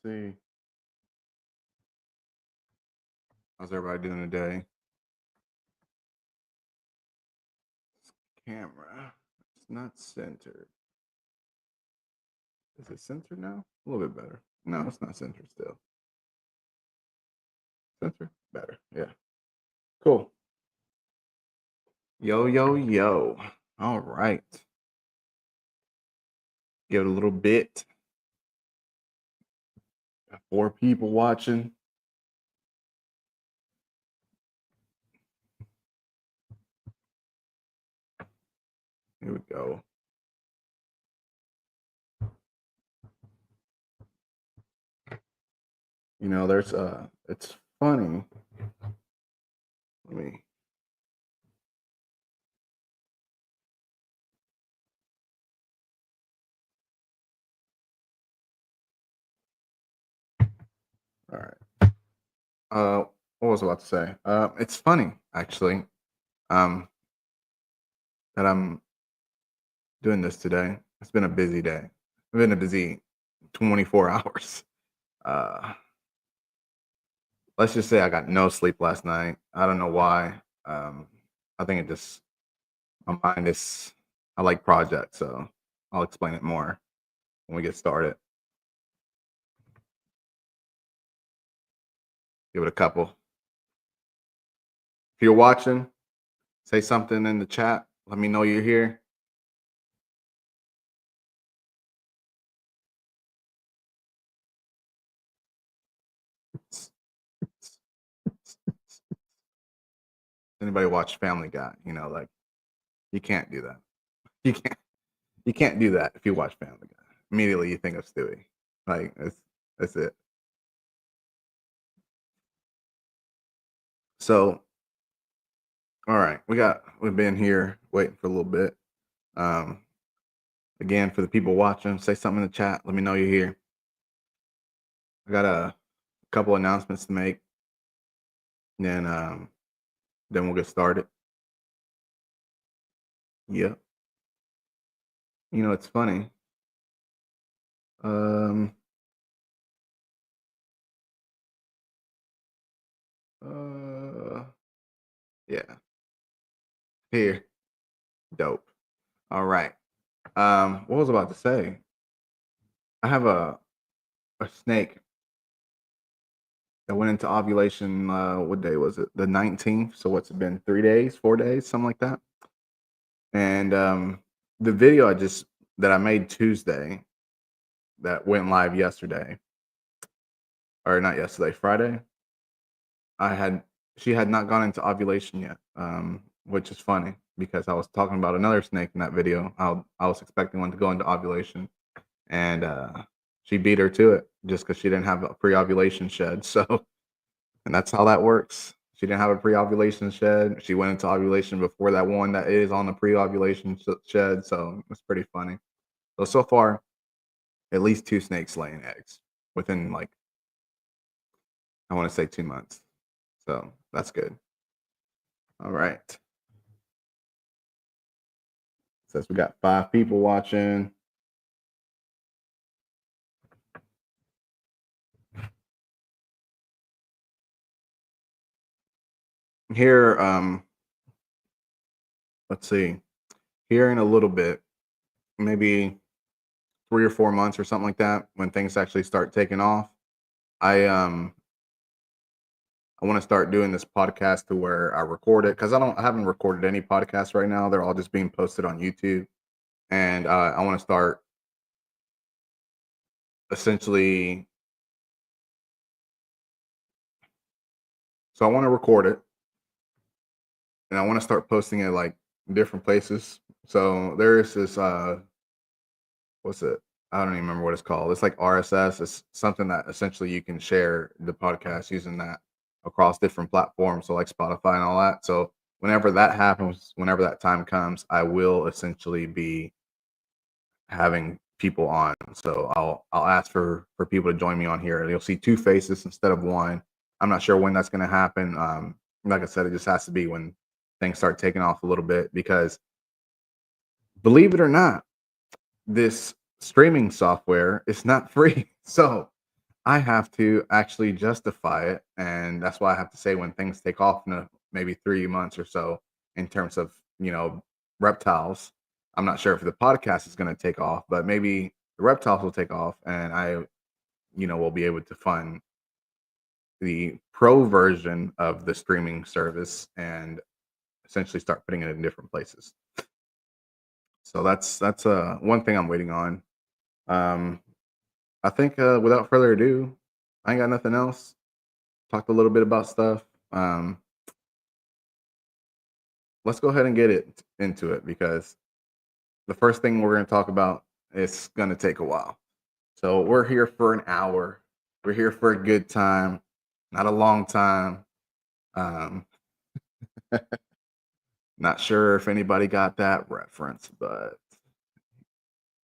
See, how's everybody doing today? Camera. It's not centered. Is it centered now? A little bit better. No, it's not centered still. Centered? Better. Yeah. Cool. Yo, yo, yo. All right. Give it a little bit. Got 4 people watching. Here we go. There's it's funny. Let me all right. What was I about to say? It's funny actually. Um that I'm doing this today. It's been a busy day. It's been a busy 24 hours. Uh, let's just say I got no sleep last night. I don't know why. I think it just my mind is. I like projects, so I'll explain it more when we get started. Give it a couple. If you're watching, say something in the chat. Let me know you're here. Anybody watch Family Guy? Like you can't do that. You can't. You can't do that if you watch Family Guy. Immediately you think of Stewie. Like that's it. So, all right, we've been here waiting for a little bit. Um, again, for the people watching, say something in the chat. Let me know you're here. I got a couple announcements to make, and then we'll get started. Yep. It's funny. Um, yeah. Here, dope. All right. What was I about to say? I have a snake that went into ovulation. What day was it? The 19th. So what's it been? 3 days, 4 days, something like that. And the video that I made Tuesday that went live yesterday, or not yesterday, Friday. I had She had not gone into ovulation yet, which is funny because I was talking about another snake in that video. I was expecting one to go into ovulation, and she beat her to it just because she didn't have a pre-ovulation shed. So, and that's how that works. She didn't have a pre-ovulation shed. She went into ovulation before that one that is on the pre-ovulation shed. So it's pretty funny. So far, at least 2 snakes laying eggs within like I want to say 2 months. So that's good. All right. Says we got 5 people watching. Here, let's see. Here in a little bit, maybe 3 or 4 months or something like that, when things actually start taking off, I want to start doing this podcast to where I record it because I haven't recorded any podcasts right now. They're all just being posted on YouTube, and I want to start essentially. So I want to record it, and I want to start posting it like different places. So there is this what's it? I don't even remember what it's called. It's like RSS. It's something that essentially you can share the podcast using that across different platforms, so like Spotify and all that. So whenever that happens, whenever that time comes, I will essentially be having people on. So I'll ask for people to join me on here. You'll see 2 faces instead of 1. I'm not sure when that's going to happen. Like I said, it just has to be when things start taking off a little bit because believe it or not, this streaming software is not free. So I have to actually justify it, and that's why I have to say when things take off in maybe 3 months or so in terms of reptiles. I'm not sure if the podcast is going to take off, but maybe the reptiles will take off, and I will be able to fund the pro version of the streaming service and essentially start putting it in different places. So that's one thing I'm waiting on. Um, I think without further ado, I ain't got nothing else. Talked a little bit about stuff. Um, let's go ahead and get it into it because the first thing we're going to talk about is going to take a while. So we're here for an hour. We're here for a good time, not a long time. Um, not sure if anybody got that reference, but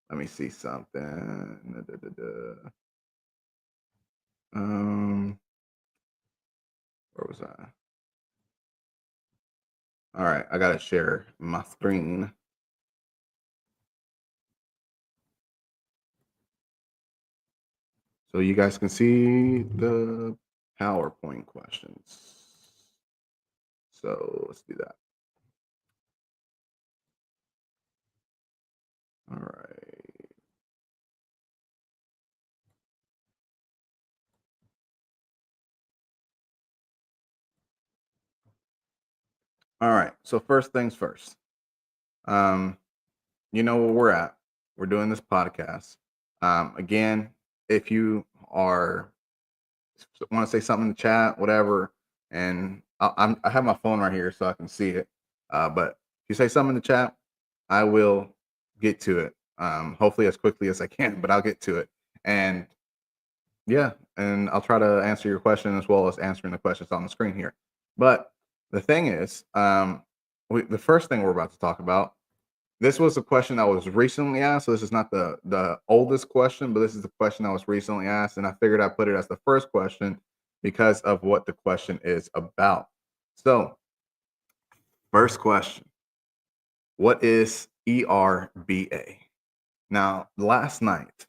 let me see something. Um, where was I? All right, I gotta share my screen so you guys can see the PowerPoint questions. So let's do that. All right. All right. So first things first. Um, you know where we're at. We're doing this podcast. Again, if you are want to say something in the chat, whatever, and I have my phone right here so I can see it. But if you say something in the chat, I will get to it. Hopefully as quickly as I can, but I'll get to it. And yeah, and I'll try to answer your question as well as answering the questions on the screen here. But the thing is, the first thing we're about to talk about, this was a question that was recently asked. So this is not the oldest question, but this is the question that was recently asked, and I figured I'd put it as the first question because of what the question is about. So, first question: what is ERBA? Now, last night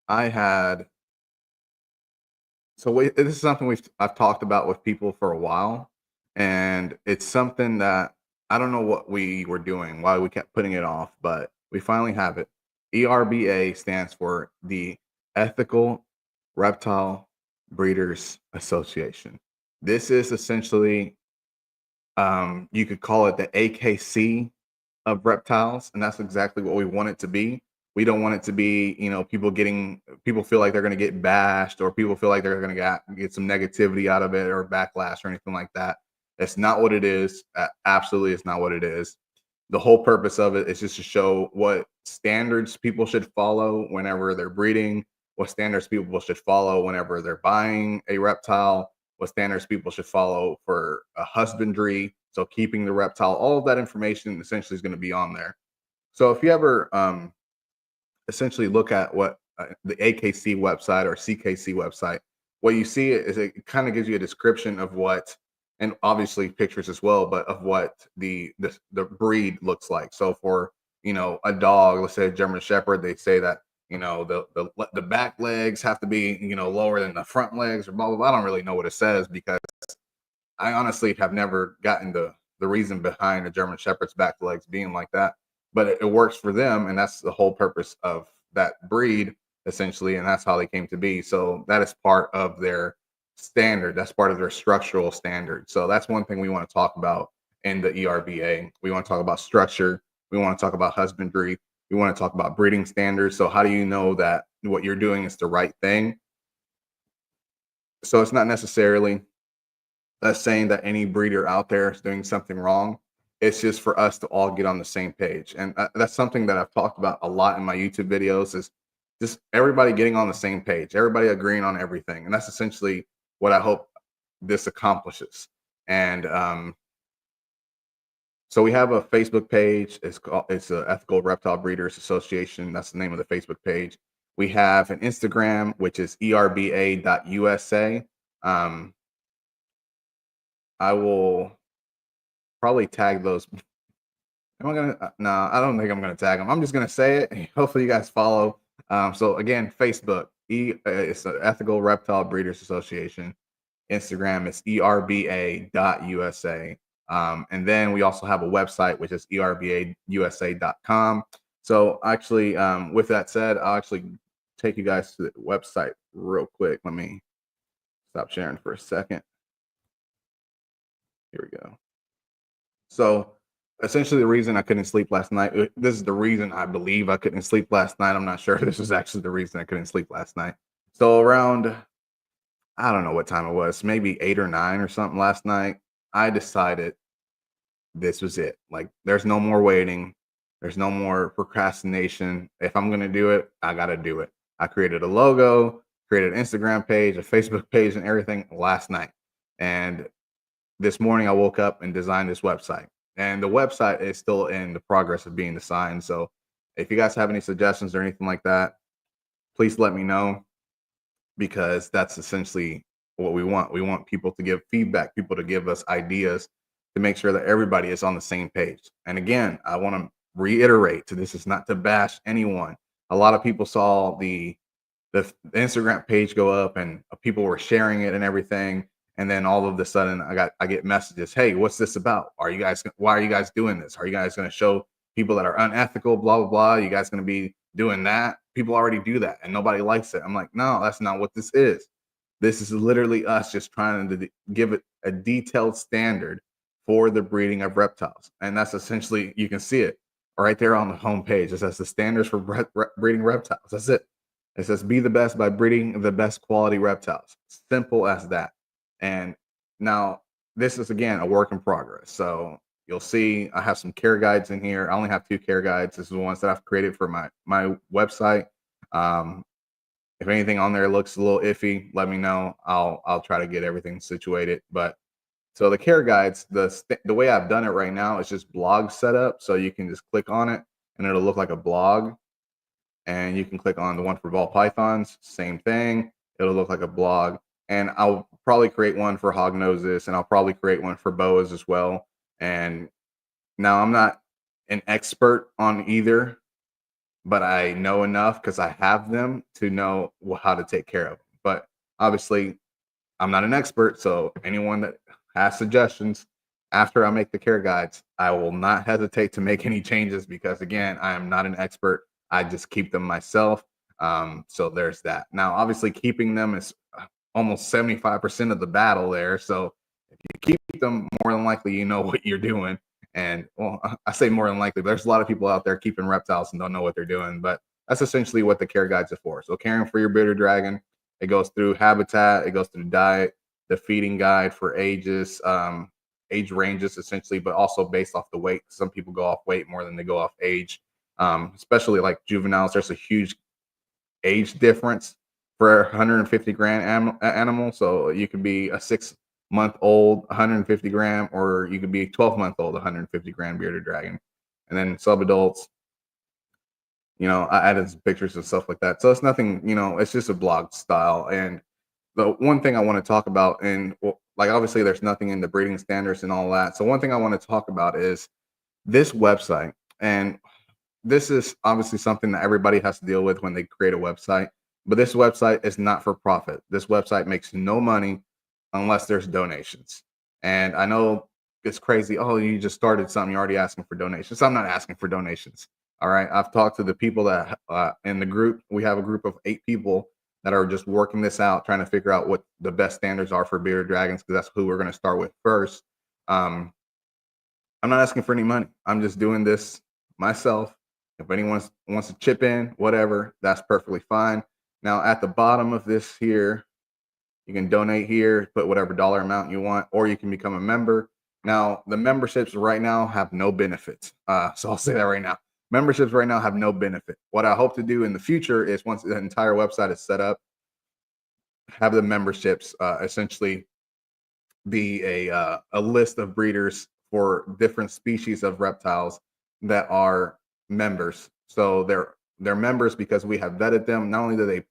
I had this is something I've talked about with people for a while, and it's something that I don't know what we were doing, why we kept putting it off, but we finally have it. ERBA stands for the Ethical Reptile Breeders Association. This is essentially, you could call it the AKC of reptiles, and that's exactly what we want it to be. We don't want it to be, people feel like they're going to get bashed or people feel like they're going to get some negativity out of it or backlash or anything like that. That's not what it is. Absolutely, it's not what it is. The whole purpose of it is just to show what standards people should follow whenever they're breeding, what standards people should follow whenever they're buying a reptile, what standards people should follow for a husbandry. So keeping the reptile, all of that information essentially is going to be on there. So if you ever essentially look at what the AKC website or CKC website, what you see is it kind of gives you a description of what, and obviously pictures as well, but of what the breed looks like. So for a dog, let's say a German Shepherd, they say that the back legs have to be lower than the front legs or blah blah blah. I don't really know what it says because I honestly have never gotten the reason behind a German Shepherd's back legs being like that, but it works for them, and that's the whole purpose of that breed essentially, and that's how they came to be. So that is part of their standard. That's part of their structural standard. So that's one thing we want to talk about in the ERBA. We want to talk about structure. We want to talk about husbandry. We want to talk about breeding standards. So how do you know that what you're doing is the right thing? So it's not necessarily saying that any breeder out there is doing something wrong. It's just for us to all get on the same page, and that's something that I've talked about a lot in my YouTube videos. Is just everybody getting on the same page, everybody agreeing on everything, and that's essentially what I hope this accomplishes. And so we have a Facebook page. It's the Ethical Reptile Breeders Association. That's the name of the Facebook page. We have an Instagram, which is erba.usa. I will probably tag those. Am I gonna? No, I don't think I'm gonna tag them. I'm just gonna say it. Hopefully, you guys follow. So again, Facebook It's the Ethical Reptile Breeders Association. Instagram is erba.usa. And then we also have a website, which is erbausa.com. So actually, with that said, I'll actually take you guys to the website real quick. Let me stop sharing for a second. Here we go. So essentially, the reason I couldn't sleep last night, this is the reason I believe I couldn't sleep last night. I'm not sure if this is actually the reason I couldn't sleep last night. So around, I don't know what time it was, maybe 8 or 9 or something last night, I decided this was it. Like, there's no more waiting. There's no more procrastination. If I'm going to do it, I got to do it. I created a logo, created an Instagram page, a Facebook page, and everything last night. And this morning I woke up and designed this website. And the website is still in the progress of being designed. So if you guys have any suggestions or anything like that, please let me know, because that's essentially what we want. We want people to give feedback, people to give us ideas to make sure that everybody is on the same page. And again, I want to reiterate, this is not to bash anyone. A lot of people saw the Instagram page go up and people were sharing it and everything. And then all of a sudden I get messages, hey, what's this about? Why are you guys doing this? Are you guys going to show people that are unethical, blah, blah, blah? You guys going to be doing that? People already do that and nobody likes it. I'm like, no, that's not what this is. This is literally us just trying to give it a detailed standard for the breeding of reptiles. And that's essentially, you can see it right there on the homepage. It says the standards for breeding reptiles. That's it. It says be the best by breeding the best quality reptiles. Simple as that. And now this is, again, a work in progress. So you'll see I have some care guides in here. I only have 2 care guides. This is the ones that I've created for my website. If anything on there looks a little iffy, let me know. I'll try to get everything situated. But so the care guides, the way I've done it right now is just blog setup. So you can just click on it and it'll look like a blog. And you can click on the one for ball pythons, same thing. It'll look like a blog. And I'll probably create one for hognoses, and I'll probably create one for boas as well. And now I'm not an expert on either, but I know enough because I have them to know how to take care of them. But obviously, I'm not an expert, so anyone that has suggestions after I make the care guides, I will not hesitate to make any changes, because again, I am not an expert. I just keep them myself. So there's that. Now, obviously, keeping them is almost 75% of the battle there. So if you keep them, more than likely you know what you're doing. And well, I say more than likely, but there's a lot of people out there keeping reptiles and don't know what they're doing. But that's essentially what the care guides are for. So caring for your bearded dragon, it goes through habitat, it goes through diet, the feeding guide for ages, age ranges essentially, but also based off the weight. Some people go off weight more than they go off age. Especially like juveniles, there's a huge age difference for 150 gram animal. So you could be a 6-month-old 150 gram, or you could be 12-month-old 150 gram bearded dragon. And then subadults, I added some pictures and stuff like that. So it's nothing, it's just a blog style. And the one thing I want to talk about, and like obviously there's nothing in the breeding standards and all that. So one thing I want to talk about is this website. And this is obviously something that everybody has to deal with when they create a website, but this website is not for profit. This website makes no money unless there's donations. And I know it's crazy. Oh, you just started something, you're already asking for donations. I'm not asking for donations. All right. I've talked to the people that in the group. We have a group of 8 people that are just working this out, trying to figure out what the best standards are for bearded dragons, because that's who we're going to start with first. I'm not asking for any money. I'm just doing this myself. If anyone wants to chip in, whatever, that's perfectly fine. Now, at the bottom of this here, you can donate here, put whatever dollar amount you want, or you can become a member. Now, the memberships right now have no benefits. So I'll say that right now. Memberships right now have no benefit. What I hope to do in the future is, once the entire website is set up, have the memberships essentially be a list of breeders for different species of reptiles that are members. So they're members because we have vetted them. Not only do they,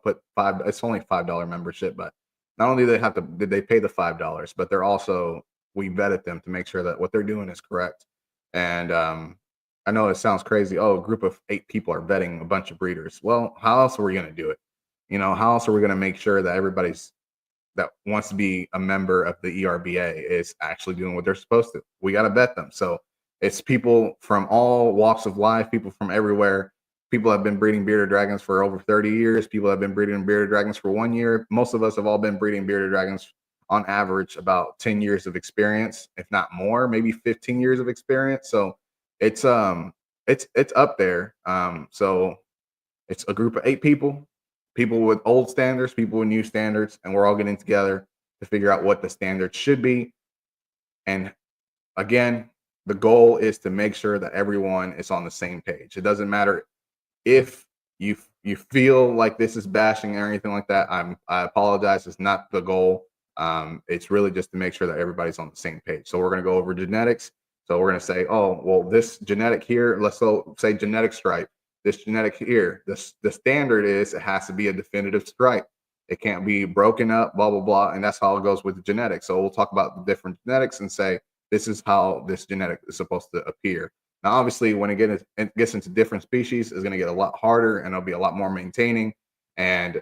put it's only $5 membership, but not only did they pay the $5, but they're also, we vetted them to make sure that what they're doing is correct. And I know it sounds crazy. Oh, a group of 8 people are vetting a bunch of breeders. Well, how else are we going to do it? how else are we going to make sure that everybody's that wants to be a member of the ERBA is actually doing what they're supposed to? We got to vet them. So it's people from all walks of life, people from everywhere. People have been breeding bearded dragons for over 30 years. People have been breeding bearded dragons for 1 year. Most of us have all been breeding bearded dragons on average about 10 years of experience, if not more, maybe 15 years of experience. So it's it's up there. So it's a group of 8 people, people with old standards, people with new standards, and we're all getting together to figure out what the standards should be. And again, the goal is to make sure that everyone is on the same page. It doesn't matter if you feel like this is bashing or anything like that. I apologize. It's not the goal. It's really just to make sure that everybody's on the same page. So we're going to go over genetics. So we're going to say, oh, well, this genetic here, let's go say genetic stripe. This genetic here, the standard is it has to be a definitive stripe. It can't be broken up, blah, blah, blah. And that's how it goes with the genetics. So we'll talk about the different genetics and say, this is how this genetic is supposed to appear. Now, obviously, when it gets into different species, it's going to get a lot harder and it'll be a lot more maintaining. And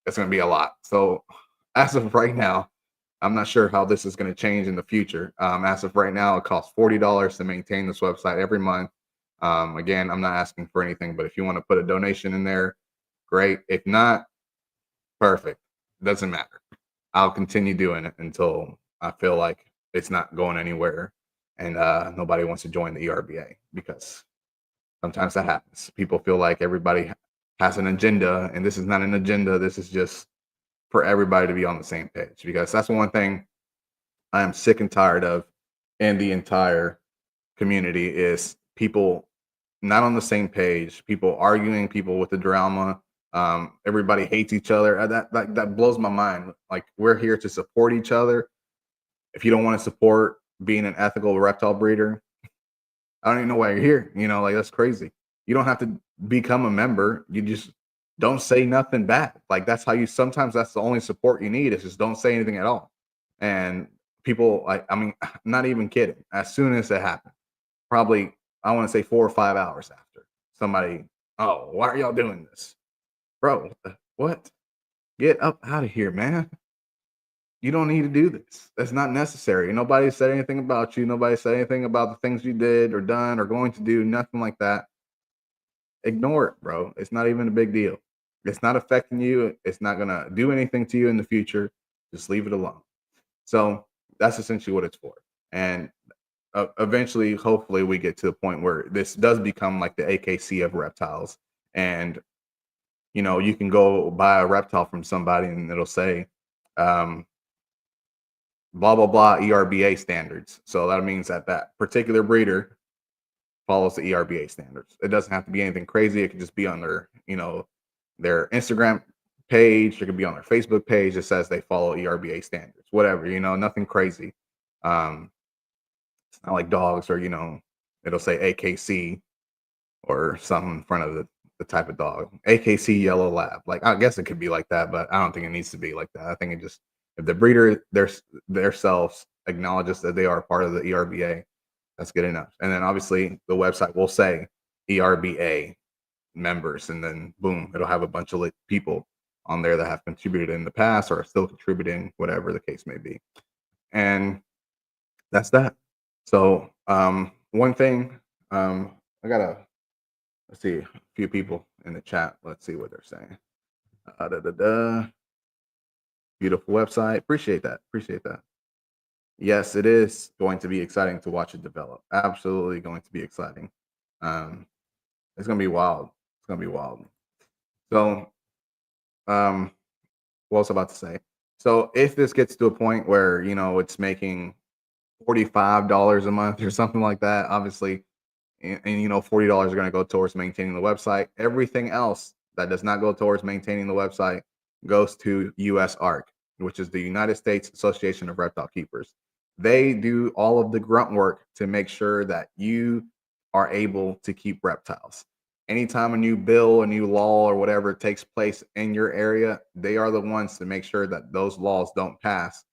it's going to be a lot. So as of right now, I'm not sure how this is going to change in the future. As of right now, it costs $40 to maintain this website every month. Again, I'm not asking for anything, but if you want to put a donation in there, great. If not, perfect. Doesn't matter. I'll continue doing it until I feel like it's not going anywhere and nobody wants to join the ERBA, because sometimes that happens. People feel like everybody has an agenda, and this is not an agenda. This is just for everybody to be on the same page, because that's one thing I am sick and tired of in the entire community is people not on the same page, people arguing, people with the drama. Everybody hates each other. That blows my mind. Like, we're here to support each other. If you don't want to support being an ethical reptile breeder, I don't even know why you're here. Like, that's crazy. You don't have to become a member. You just don't say nothing bad. Like, sometimes that's the only support you need, is just don't say anything at all. And people, like, I mean, not even kidding. As soon as it happened, probably, I want to say 4 or 5 hours after, somebody, oh, why are y'all doing this? Bro, what? Get up out of here, man. You don't need to do this. That's not necessary. Nobody said anything about you. Nobody said anything about the things you did or done or going to do, nothing like that. Ignore it, bro. It's not even a big deal. It's not affecting you. It's not going to do anything to you in the future. Just leave it alone. So that's essentially what it's for. And eventually, hopefully, we get to the point where this does become like the AKC of reptiles. And, you can go buy a reptile from somebody and it'll say, blah, blah, blah, ERBA standards. So that means that particular breeder follows the ERBA standards. It doesn't have to be anything crazy. It could just be on their Instagram page. It could be on their Facebook page that says they follow ERBA standards, whatever, nothing crazy. It's not like dogs, or, it'll say AKC or something in front of the type of dog. AKC yellow lab. Like, I guess it could be like that, but I don't think it needs to be like that. I think if the breeder their selves acknowledges that they are part of the ERBA, that's good enough. And then obviously the website will say ERBA members, and then boom, it'll have a bunch of people on there that have contributed in the past or are still contributing, whatever the case may be. And that's that. So one thing, let's see, a few people in the chat. Let's see what they're saying. Beautiful website. Appreciate that. Yes, it is going to be exciting to watch it develop. Absolutely going to be exciting. It's going to be wild. So, what was I about to say? So if this gets to a point where, it's making $45 a month or something like that, obviously, and $40 are going to go towards maintaining the website. Everything else that does not go towards maintaining the website goes to USARC, which is the United States Association of Reptile Keepers. They do all of the grunt work to make sure that you are able to keep reptiles. Anytime a new bill, a new law, or whatever takes place in your area, they are the ones to make sure that those laws don't pass.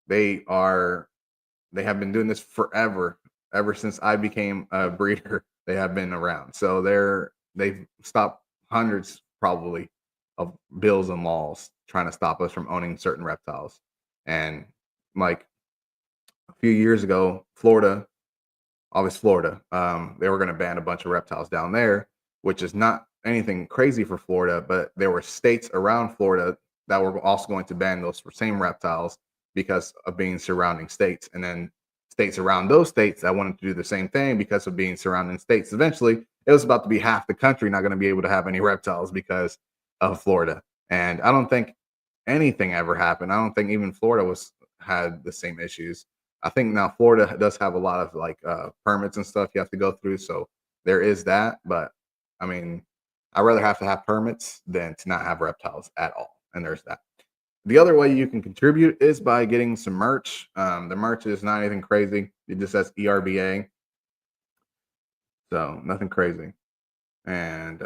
They have been doing this forever. Ever since I became a breeder, they have been around. So they've stopped hundreds, probably, of bills and laws trying to stop us from owning certain reptiles. And like a few years ago, Florida, obviously Florida, they were going to ban a bunch of reptiles down there, which is not anything crazy for Florida, but there were states around Florida that were also going to ban those same reptiles because of being surrounding states, and then states around those states that wanted to do the same thing because of being surrounding states. Eventually, it was about to be half the country not going to be able to have any reptiles because of Florida. And I don't think anything ever happened. I don't think even Florida was had the same issues. I think now Florida does have a lot of like permits and stuff you have to go through, so there is that. But I mean, I'd rather have to have permits than to not have reptiles at all. And there's that. The other way you can contribute is by getting some merch. The merch is not anything crazy. It just says ERBA, so nothing crazy. And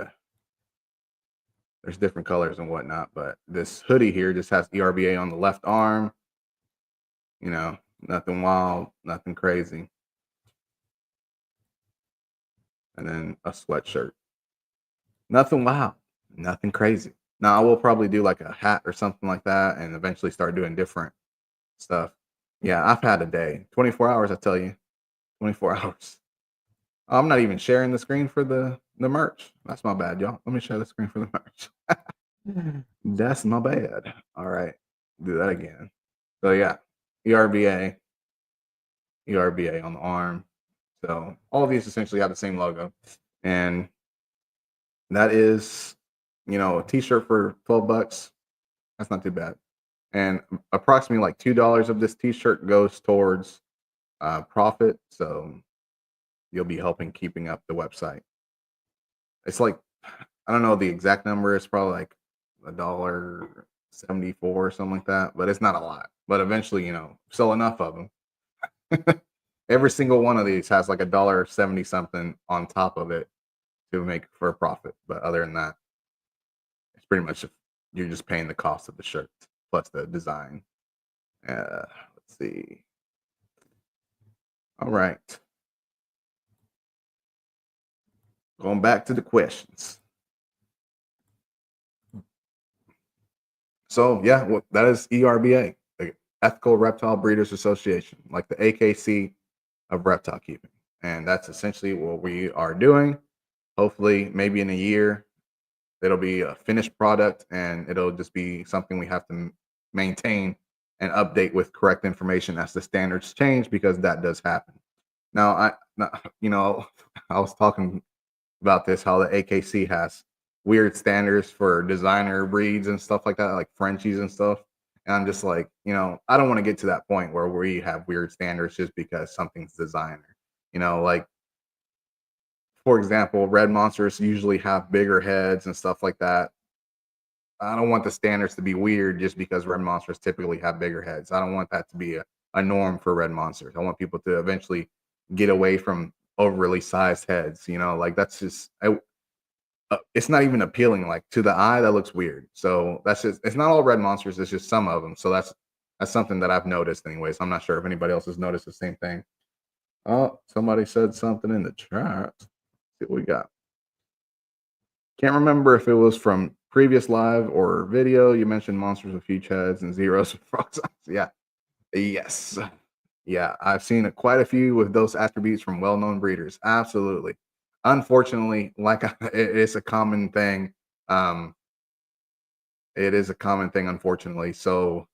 there's different colors and whatnot, but this hoodie here just has ERBA on the left arm. You know, nothing wild, nothing crazy. And then a sweatshirt. Nothing wild, nothing crazy. Now I will probably do like a hat or something like that and eventually start doing different stuff. Yeah, I've had a day. 24 hours, I tell you. 24 hours. I'm not even sharing the screen for the merch. That's my bad, y'all. Let me share the screen for the merch. That's my bad. All right. Do that again. So yeah, ERBA, ERBA on the arm. So all of these essentially have the same logo. And that is, a t-shirt for 12 bucks. That's not too bad. And approximately like $2 of this t-shirt goes towards profit. So you'll be helping keeping up the website. It's like, I don't know the exact number. It's probably like $1.74 or something like that, but it's not a lot. But eventually, sell enough of them. Every single one of these has like $1.70 something on top of it to make for a profit. But other than that, it's pretty much you're just paying the cost of the shirt plus the design. Let's see. All right. Going back to the questions. So yeah, well, that is ERBA, the Ethical Reptile Breeders Association, like the AKC of reptile keeping. And that's essentially what we are doing. Hopefully, maybe in a year, it'll be a finished product and it'll just be something we have to maintain and update with correct information as the standards change, because that does happen. Now, I was talking about this, how the AKC has weird standards for designer breeds and stuff like that, like Frenchies and stuff. And I'm just like, I don't want to get to that point where we have weird standards just because something's designer. Like, for example, red monsters usually have bigger heads and stuff like that. I don't want the standards to be weird just because red monsters typically have bigger heads. I don't want that to be a norm for red monsters. I want people to eventually get away from overly sized heads. Like that's just it's not even appealing. Like to the eye, that looks weird. So that's just, it's not all red monsters. It's just some of them. So that's something that I've noticed anyways. I'm not sure if anybody else has noticed the same thing. Oh, somebody said something in the chat. Let's see what we got. Can't remember if it was from previous live or video. You mentioned monsters with huge heads and zeros with frog eyes. Yeah. Yes. Yeah. I've seen quite a few with those attributes from well-known breeders. Absolutely. Unfortunately, it is a common thing. It is a common thing, unfortunately. So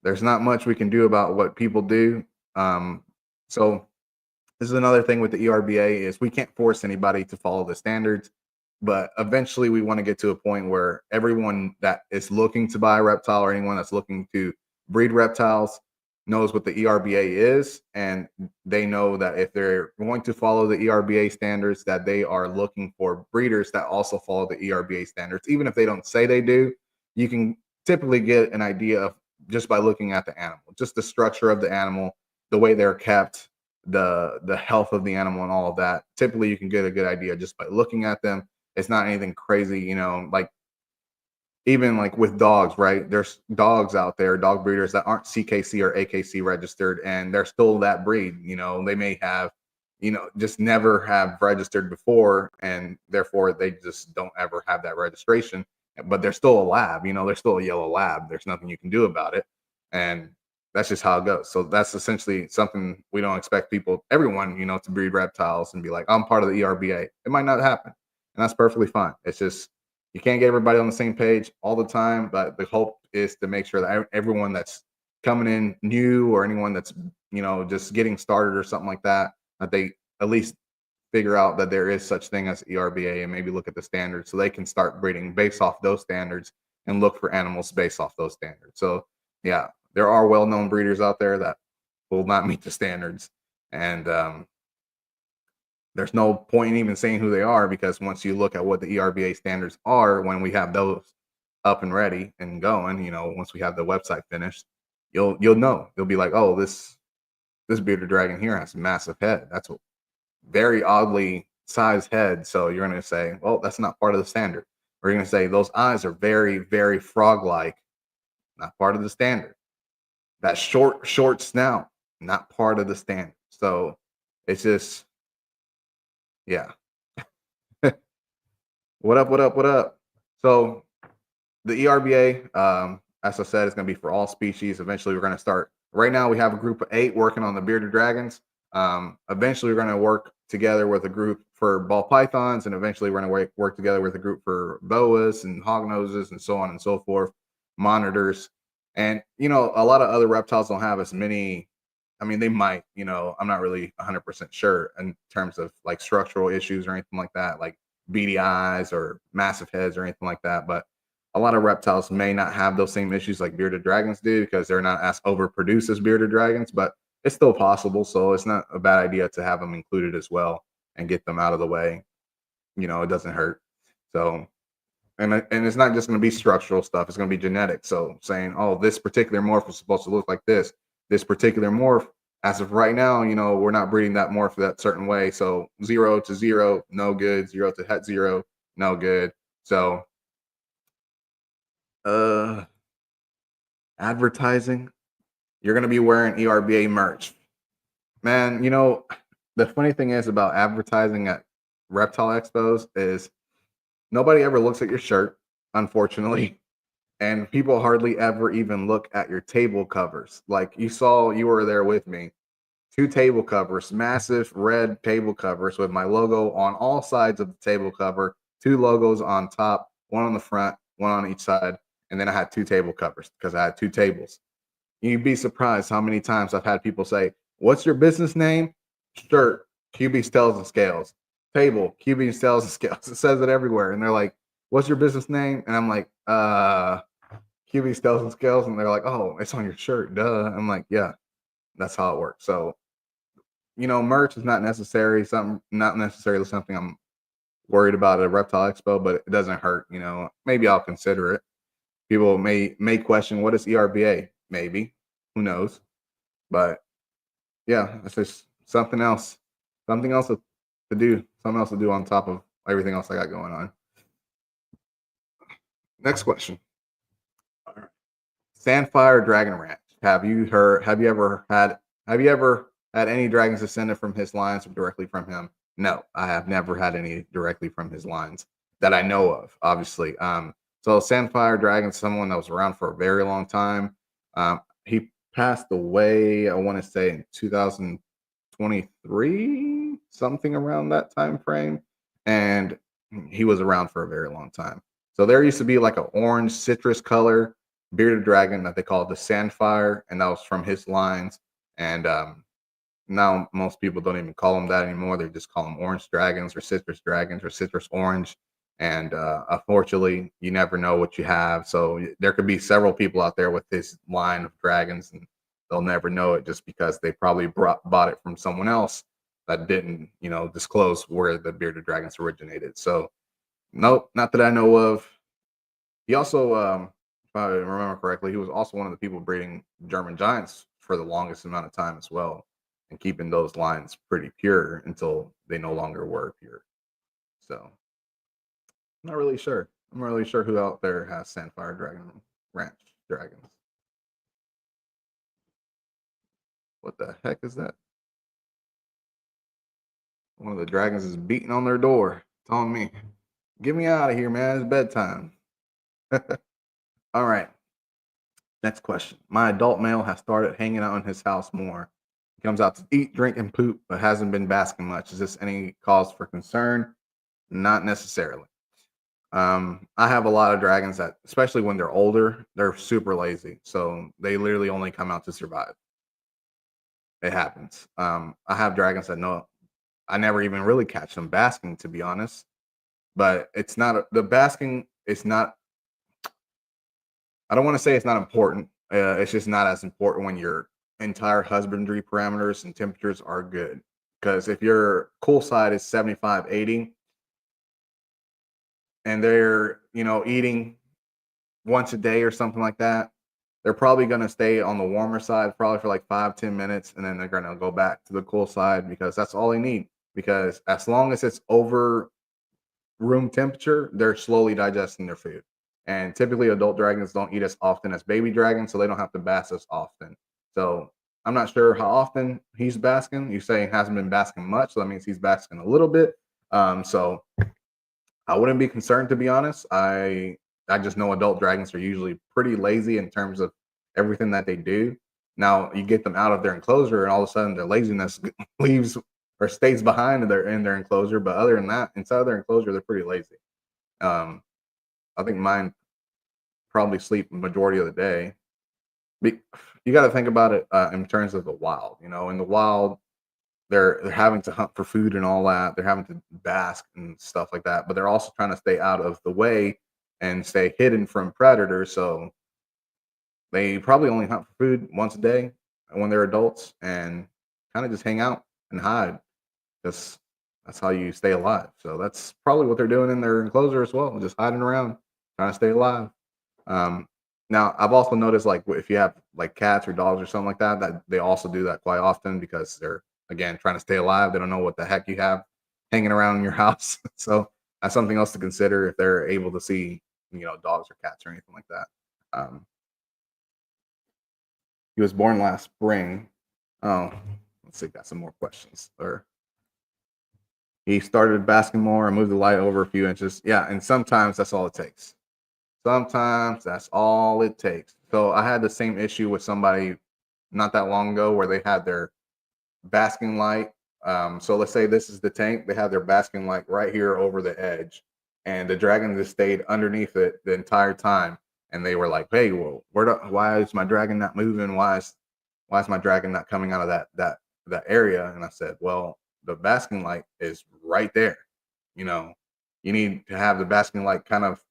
there's not much we can do about what people do. So this is another thing with the ERBA is we can't force anybody to follow the standards, but eventually we want to get to a point where everyone that is looking to buy a reptile or anyone that's looking to breed reptiles knows what the ERBA is, and they know that if they're going to follow the ERBA standards, that they are looking for breeders that also follow the ERBA standards. Even if they don't say they do, you can typically get an idea of just by looking at the animal, just the structure of the animal, the way they're kept, the health of the animal and all of that. Typically you can get a good idea just by looking at them. It's not anything crazy, like even like with dogs, right? There's dogs out there, dog breeders that aren't CKC or AKC registered, and they're still that breed. They may have, just never have registered before, and therefore they just don't ever have that registration. but they're still a lab. They're still a yellow lab. There's nothing you can do about it, and that's just how it goes. So that's essentially something we don't expect everyone, to breed reptiles and be like, I'm part of the ERBA. It might not happen, and that's perfectly fine. It's just you can't get everybody on the same page all the time, but the hope is to make sure that everyone that's coming in new or anyone that's just getting started or something like that, that they at least figure out that there is such thing as ERBA and maybe look at the standards so they can start breeding based off those standards and look for animals based off those standards. So yeah, there are well-known breeders out there that will not meet the standards, and there's no point in even saying who they are, because once you look at what the ERBA standards are, when we have those up and ready and going, once we have the website finished, you'll know. You'll be like, oh, this bearded dragon here has a massive head. That's a very oddly sized head. So you're going to say, well, that's not part of the standard. Or you're going to say those eyes are very, very frog-like, not part of the standard. That short snout, not part of the standard. So it's just, yeah. What up? What up? What up? So the ERBA, as I said, is going to be for all species. Eventually, we're going to start. Right now, we have a group of 8 working on the bearded dragons. Eventually, we're going to work together with a group for ball pythons, and eventually, we're going to work together with a group for boas and hognoses and so on and so forth, monitors. And a lot of other reptiles don't have as many. I mean, they might. I'm not really 100% sure in terms of like structural issues or anything like that, like beady eyes or massive heads or anything like that. But a lot of reptiles may not have those same issues like bearded dragons do, because they're not as overproduced as bearded dragons, but it's still possible. So it's not a bad idea to have them included as well and get them out of the way. It doesn't hurt. So, and it's not just going to be structural stuff. It's going to be genetic. So saying, oh, this particular morph is supposed to look like this particular morph, as of right now, we're not breeding that morph that certain way. So 0 to 0, no good. 0 to het 0, no good. So, advertising, you're going to be wearing ERBA merch. Man, the funny thing is about advertising at reptile expos is nobody ever looks at your shirt, unfortunately. And people hardly ever even look at your table covers. Like you were there with me. 2 table covers, massive red table covers with my logo on all sides of the table cover, 2 logos on top, one on the front, one on each side. And then I had 2 table covers because I had 2 tables. You'd be surprised how many times I've had people say, what's your business name? Shirt, QB Scales and Scales. Table, QB Scales and Scales. It says it everywhere. And they're like, what's your business name? And I'm like, QB Scales and Scales. And they're like, oh, it's on your shirt. Duh. I'm like, yeah, that's how it works. So, merch is not necessarily something I'm worried about at a reptile expo, but it doesn't hurt. Maybe I'll consider it. People may question, what is ERBA? Maybe, who knows? But yeah, it's just something else to do, something else to do on top of everything else I got going on. Next question. All right. Sandfire Dragon Ranch. Have you ever had any dragons descended from his lines or directly from him? No, I have never had any directly from his lines that I know of, obviously. So Sandfire Dragon, someone that was around for a very long time. He passed away, I want to say in 2023, something around that time frame. And he was around for a very long time. So there used to be like an orange citrus color bearded dragon that they called the Sandfire, and that was from his lines. And now most people don't even call them that anymore. They just call them orange dragons or citrus orange. And unfortunately, you never know what you have. So there could be several people out there with this line of dragons, and they'll never know it just because they probably bought it from someone else that didn't, disclose where the bearded dragons originated. So nope, not that I know of. He also, if I remember correctly, he was also one of the people breeding German giants for the longest amount of time as well, and keeping those lines pretty pure until they no longer were pure. So I'm not really sure. I'm not really sure who out there has Sandfire Dragon Ranch dragons. What the heck is that? One of the dragons is beating on their door, telling me, "Get me out of here, man! It's bedtime." All right. Next question. My adult male has started hanging out in his house more. He comes out to eat, drink, and poop, but hasn't been basking much. Is this any cause for concern? Not necessarily. I have a lot of dragons that, especially when they're older, they're super lazy. So they literally only come out to survive. It happens. I have dragons that know I never even really catch them basking, to be honest. But it's not the basking. It's not. I don't want to say it's not important. It's just not as important when your entire husbandry parameters and temperatures are good. Because if your cool side is 75, 80, and they're eating once a day or something like that, they're probably going to stay on the warmer side probably for like 5-10 minutes, and then they're going to go back to the cool side because that's all they need. Because as long as it's over room temperature, they're slowly digesting their food. And typically, adult dragons don't eat as often as baby dragons, so they don't have to bask as often. So I'm not sure how often he's basking. You say he hasn't been basking much, so that means he's basking a little bit. So I wouldn't be concerned, to be honest. I just know adult dragons are usually pretty lazy in terms of everything that they do. Now you get them out of their enclosure, and all of a sudden their laziness leaves or stays behind in their enclosure. But other than that, inside of their enclosure, they're pretty lazy. Um, I think mine probably sleep majority of the day. You got to think about it in terms of the wild. In the wild, they're having to hunt for food and all that. They're having to bask and stuff like that, but they're also trying to stay out of the way and stay hidden from predators. So they probably only hunt for food once a day when they're adults and kind of just hang out and hide. Because that's how you stay alive. So that's probably what they're doing in their enclosure as well, just hiding around, trying to stay alive. Um, Now, I've also noticed, like, if you have like cats or dogs or something like that, that they also do that quite often because they're again trying to stay alive. They don't know what the heck you have hanging around in your house, so that's something else to consider if they're able to see, dogs or cats or anything like that. Um, he was born last spring. Oh, let's see, got some more questions. Or he started basking more and moved the light over a few inches. Yeah, and sometimes that's all it takes. Sometimes that's all it takes. So I had the same issue with somebody not that long ago where they had their basking light. So let's say this is the tank. They have their basking light right here over the edge, and the dragon just stayed underneath it the entire time. And they were like, "Hey, well, why is my dragon not moving? Why is my dragon not coming out of that area?" And I said, "Well, the basking light is right there. You know, you need to have the basking light kind of."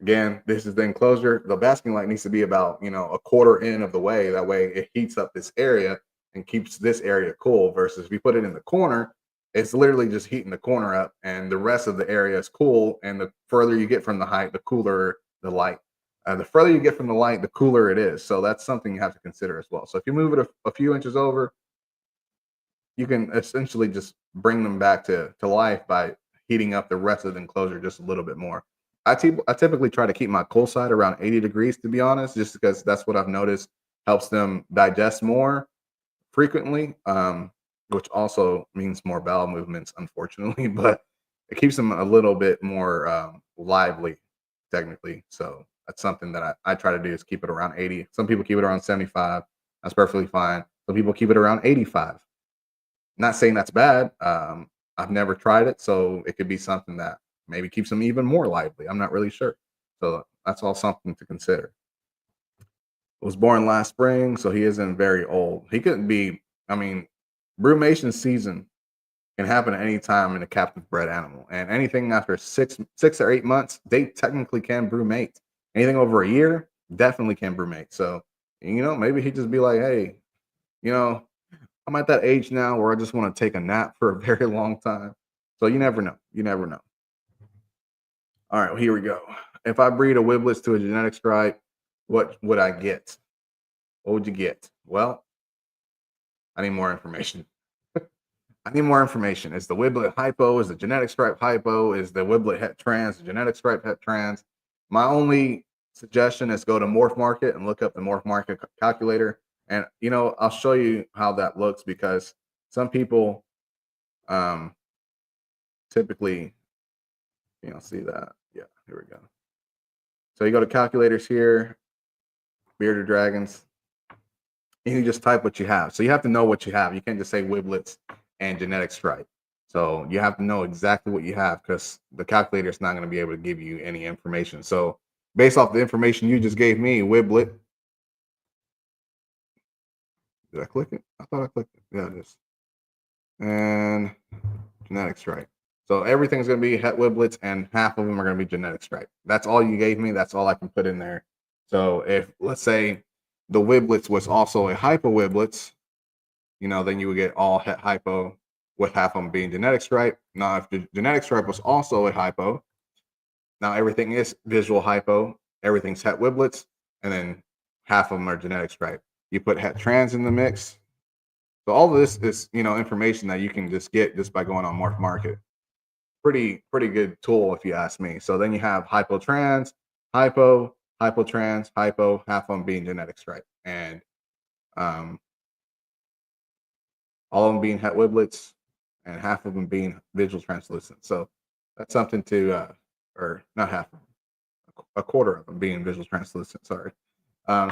Again, this is the enclosure. The basking light needs to be about, a quarter in of the way. That way it heats up this area and keeps this area cool versus if you put it in the corner, it's literally just heating the corner up and the rest of the area is cool. And the further you get from the height, the cooler the light. The further you get from the light, the cooler it is. So that's something you have to consider as well. So if you move it a few inches over, you can essentially just bring them back to life by heating up the rest of the enclosure just a little bit more. I typically try to keep my cool side around 80 degrees, to be honest, just because that's what I've noticed helps them digest more frequently, which also means more bowel movements, unfortunately, but it keeps them a little bit more lively, technically. So that's something that I try to do is keep it around 80. Some people keep it around 75. That's perfectly fine. Some people keep it around 85. Not saying that's bad. I've never tried it, so it could be something that maybe keeps them even more lively. I'm not really sure. So that's all something to consider. Was born last spring, so he isn't very old. He couldn't be. I mean, brumation season can happen at any time in a captive bred animal, and anything after 6 or 8 months, they technically can brumate. Anything over a year definitely can brumate. So, maybe he just be like, hey, you know, I'm at that age now where I just want to take a nap for a very long time. So you never know. You never know. All right, well, here we go. If I breed a Wiblets to a genetic stripe, what would I get? What would you get? Well, I need more information. I need more information. Is the Wiblet hypo? Is the genetic stripe hypo? Is the Wiblet het trans? The genetic stripe het trans? My only suggestion is go to Morph Market and look up the Morph Market calculator. And I'll show you how that looks because some people um, typically, see that. Yeah, here we go. So you go to calculators here, bearded dragons. You just type what you have. So you have to know what you have. You can't just say wiblets and genetic stripe. So you have to know exactly what you have because the calculator is not going to be able to give you any information. So based off the information you just gave me, wiblet. Did I click it? I thought I clicked it. Yeah, it is. And genetic stripe. So everything's going to be het wiblets, and half of them are going to be genetic stripe. That's all you gave me. That's all I can put in there. So if, let's say, the wiblets was also a hypo wiblets, then you would get all het hypo with half of them being genetic stripe. Now, if the genetic stripe was also a hypo, now everything is visual hypo, everything's het wiblets, and then half of them are genetic stripe. You put het trans in the mix. So all of this is, information that you can just get just by going on Morph Market. Pretty good tool if you ask me. So then you have hypo trans, hypo trans, hypo, half of them being genetic stripe, and all of them being het wiblets, and half of them being visual translucent. So that's something to, or not half, a quarter of them being visual translucent. Sorry.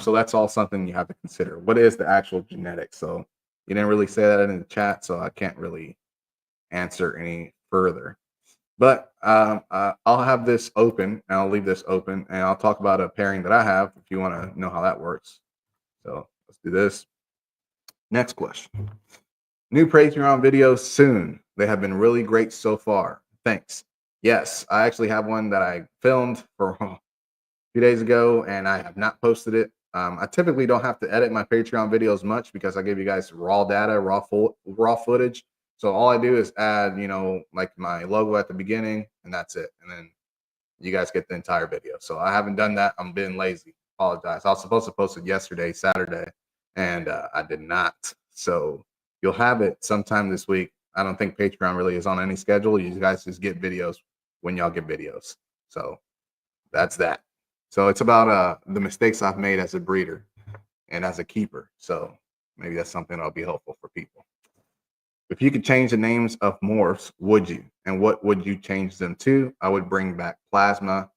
So that's all something you have to consider. What is the actual genetics? So you didn't really say that in the chat, so I can't really answer any further. But I'll have this open, and I'll leave this open, and I'll talk about a pairing that I have if you want to know how that works. So let's do this. Next question. New Patreon videos soon. They have been really great so far. Thanks. Yes, I actually have one that I filmed for a few days ago, and I have not posted it. I typically don't have to edit my Patreon videos much because I give you guys raw data, raw footage. So all I do is add, like my logo at the beginning, and that's it. And then you guys get the entire video. So I haven't done that. I'm being lazy. Apologize. I was supposed to post it yesterday, Saturday, and I did not. So you'll have it sometime this week. I don't think Patreon really is on any schedule. You guys just get videos when y'all get videos. So that's that. So it's about the mistakes I've made as a breeder and as a keeper. So maybe that's something that'll be helpful for people. If you could change the names of morphs, would you? And what would you change them to? I would bring back plasma.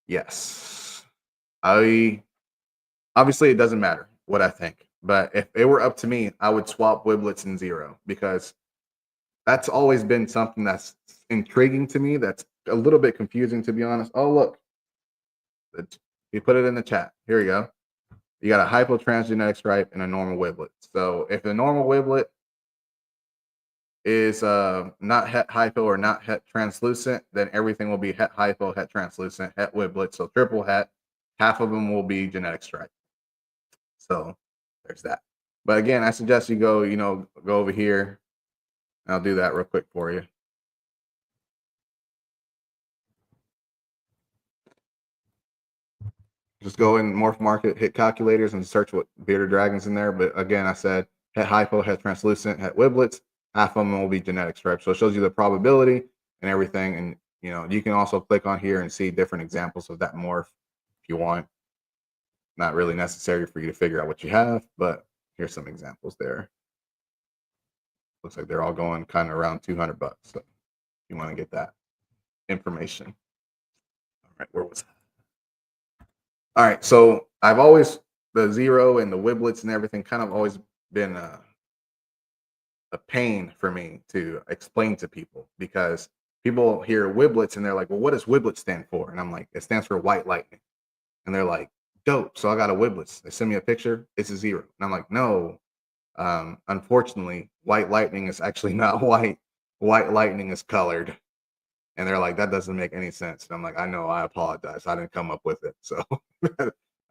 Yes. Obviously it doesn't matter what I think. But if it were up to me, I would swap wiblets and zero because that's always been something that's intriguing to me. That's a little bit confusing, to be honest. Oh, look. You put it in the chat. Here you go. You got a hypotransgenetic stripe and a normal wiblet. So if the normal wiblet is not het hypo or not het translucent, then everything will be het hypo, het translucent, het wiblet. So triple het. Half of them will be genetic stripe. So there's that. But again, I suggest you go over here. I'll do that real quick for you. Just go in Morph Market, hit calculators, and search what bearded dragons in there. But again, I said het hypo, het translucent, het wiblets. Half of them will be genetic stripe. So it shows you the probability and everything. And you can also click on here and see different examples of that morph if you want. Not really necessary for you to figure out what you have, but here's some examples there. Looks like they're all going kind of around $200. So you want to get that information. All right, where was that? All right, so I've always, the zero and the wiblets and everything kind of always been a pain for me to explain to people because people hear wiblets and they're like, well, what does wiblet stand for? And I'm like, it stands for white lightning. And they're like, dope. So I got a wiblets. They send me a picture. It's a zero. And I'm like, no. Unfortunately, white lightning is actually not white. White lightning is colored. And they're like, that doesn't make any sense. And I'm like, I know, I apologize. I didn't come up with it. So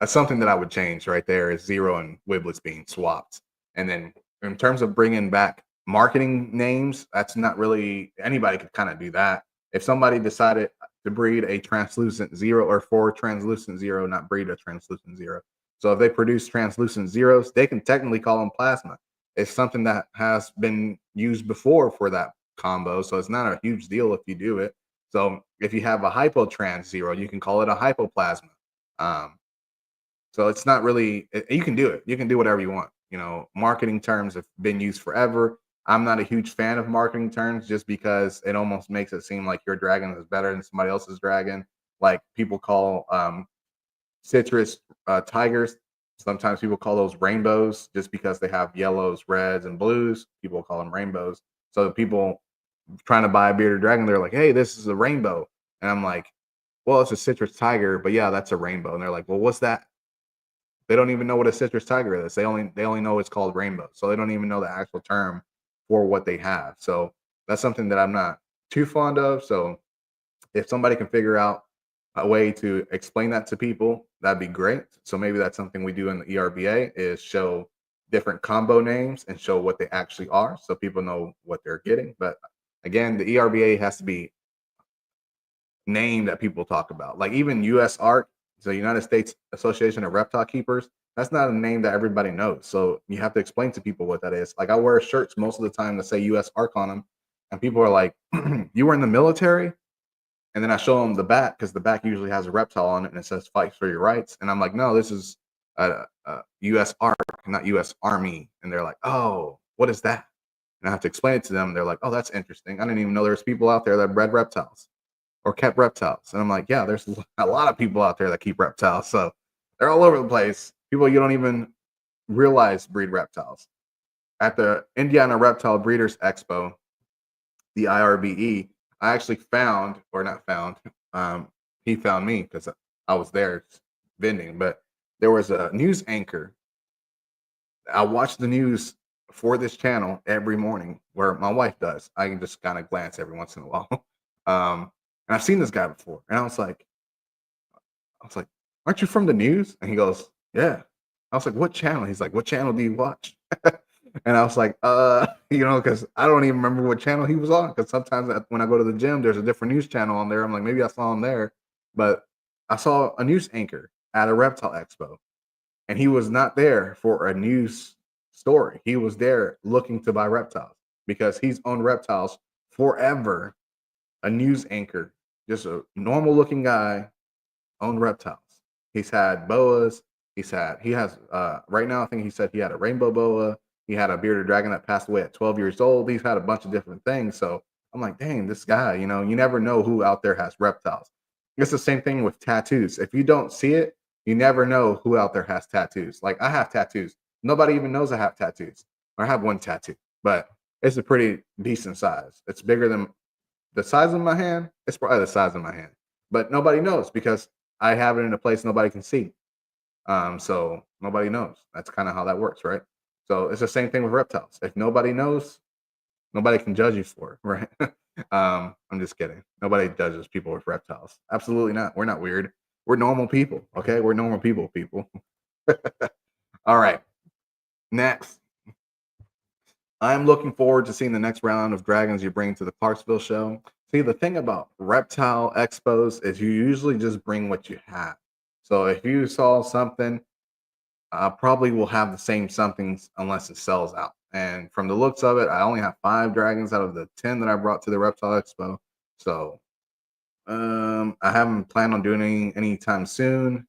that's something that I would change right there is zero and wiblets being swapped. And then in terms of bringing back marketing names, that's not really, anybody could kind of do that. If somebody decided to breed a translucent zero or for translucent zero, not breed a translucent zero. So if they produce translucent zeros, they can technically call them plasma. It's something that has been used before for that combo. So it's not a huge deal if you do it. So if you have a hypotrans zero, you can call it a hypoplasma. So it's not really, you can do it. You can do whatever you want. Marketing terms have been used forever. I'm not a huge fan of marketing terms just because it almost makes it seem like your dragon is better than somebody else's dragon. like people call citrus tigers. Sometimes people call those rainbows just because they have yellows, reds, and blues. People call them rainbows. So the people trying to buy a bearded dragon, they're like, "Hey, this is a rainbow," and I'm like, "Well, it's a citrus tiger, but yeah, that's a rainbow." And they're like, "Well, what's that?" They don't even know what a citrus tiger is. They only know it's called rainbow, so they don't even know the actual term for what they have. So that's something that I'm not too fond of. So if somebody can figure out a way to explain that to people, that'd be great. So maybe that's something we do in the ERBA is show different combo names and show what they actually are so people know what they're getting. But again, the ERBA has to be name that people talk about. Like even US ARC, the United States Association of Reptile Keepers, that's not a name that everybody knows. So you have to explain to people what that is. Like I wear shirts most of the time that say US ARC on them, and people are like, "You were in the military?" And then I show them the back because the back usually has a reptile on it and it says "Fight for your rights." And I'm like, "No, this is U.S. ARC, not U.S. Army." And they're like, "Oh, what is that?" And I have to explain it to them. They're like, "Oh, that's interesting. I didn't even know there's people out there that bred reptiles or kept reptiles." And I'm like, "Yeah, there's a lot of people out there that keep reptiles. So they're all over the place. People you don't even realize breed reptiles." At the Indiana Reptile Breeders Expo, the IRBE, I actually found, or not found, he found me because I was there vending, but there was a news anchor. I watch the news for this channel every morning where my wife does. I can just kind of glance every once in a while. And I've seen this guy before. And I was like, "Aren't you from the news?" And he goes, "Yeah." I was like, "What channel?" He's like, "What channel do you watch?" And I was like, because I don't even remember what channel he was on. Because sometimes when I go to the gym, there's a different news channel on there. I'm like, maybe I saw him there, but I saw a news anchor at a reptile expo, and he was not there for a news story. He was there looking to buy reptiles because he's owned reptiles forever. A news anchor, just a normal looking guy, owned reptiles. He's had boas. He has right now. I think he said he had a rainbow boa. He had a bearded dragon that passed away at 12 years old. He's had a bunch of different things. So I'm like, dang, this guy. You never know who out there has reptiles. It's the same thing with tattoos. If you don't see it, you never know who out there has tattoos. Like I have tattoos. Nobody even knows I have tattoos. I have one tattoo, but it's a pretty decent size. It's bigger than the size of my hand. It's probably the size of my hand, but nobody knows because I have it in a place nobody can see. So nobody knows. That's kind of how that works, right? So it's the same thing with reptiles. If nobody knows, nobody can judge you for it, right? I'm just kidding. Nobody judges people with reptiles. Absolutely not. We're not weird. We're normal people. Okay, we're normal people. All right. Next, I'm looking forward to seeing the next round of dragons you bring to the Clarksville show. See, the thing about reptile expos is you usually just bring what you have. So if you saw something, probably will have the same somethings unless it sells out. And from the looks of it, I only have 5 dragons out of the 10 that I brought to the Reptile Expo. So I haven't planned on doing any anytime soon.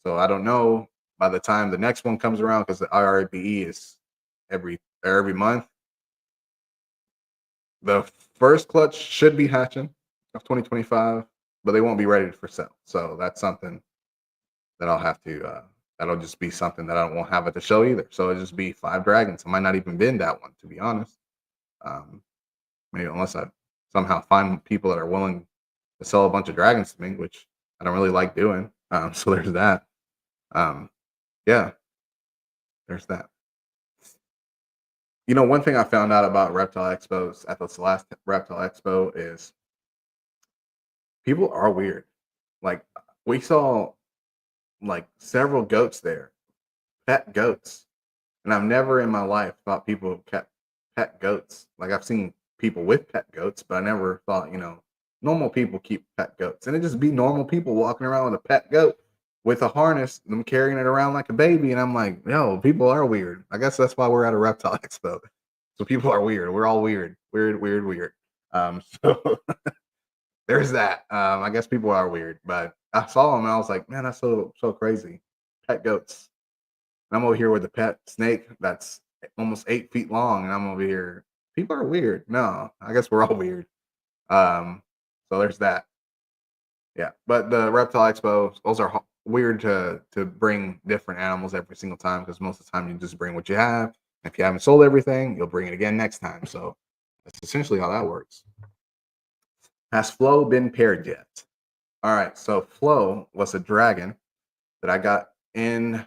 So I don't know by the time the next one comes around because the IRBE is every month. The first clutch should be hatching of 2025, but they won't be ready for sale. So that's something that I'll have to. That'll just be something that I won't have at the show either. So it'll just be 5 dragons. I might not even bid that one, to be honest. Um, Maybe unless I somehow find people that are willing to sell a bunch of dragons to me, which I don't really like doing. So there's that. Um, yeah, there's that. One thing I found out about reptile expos at this last reptile expo is people are weird. Like we saw like several goats there, pet goats. And I've never in my life thought people kept pet goats. Like I've seen people with pet goats, but I never thought, normal people keep pet goats. And it just be normal people walking around with a pet goat with a harness, them carrying it around like a baby. And I'm like, yo, people are weird. I guess that's why we're at a reptile expo. So people are weird. We're all weird. Weird, weird, weird. So there's that. I guess people are weird, but I saw them and I was like, man, that's so crazy. Pet goats. And I'm over here with a pet snake that's almost 8 feet long, and I'm over here. People are weird. No, I guess we're all weird. So there's that. Yeah, but the reptile expo, those are weird to bring different animals every single time because most of the time you just bring what you have. If you haven't sold everything, you'll bring it again next time. So that's essentially how that works. Has Flo been paired yet? All right, so Flo was a dragon that I got in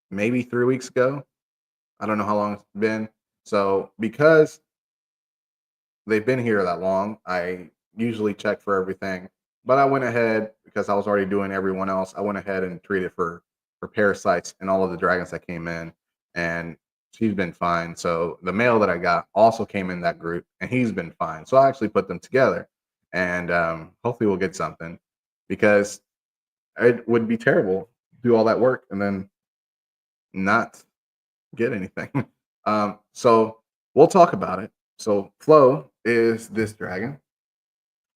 maybe 3 weeks ago. I don't know how long it's been. So because they've been here that long, I usually check for everything. But I went ahead because I was already doing everyone else. I went ahead and treated for parasites and all of the dragons that came in, and she's been fine. So the male that I got also came in that group, and he's been fine. So I actually put them together, and hopefully we'll get something because it would be terrible to do all that work and then not get anything. So we'll talk about it. So Flo is this dragon.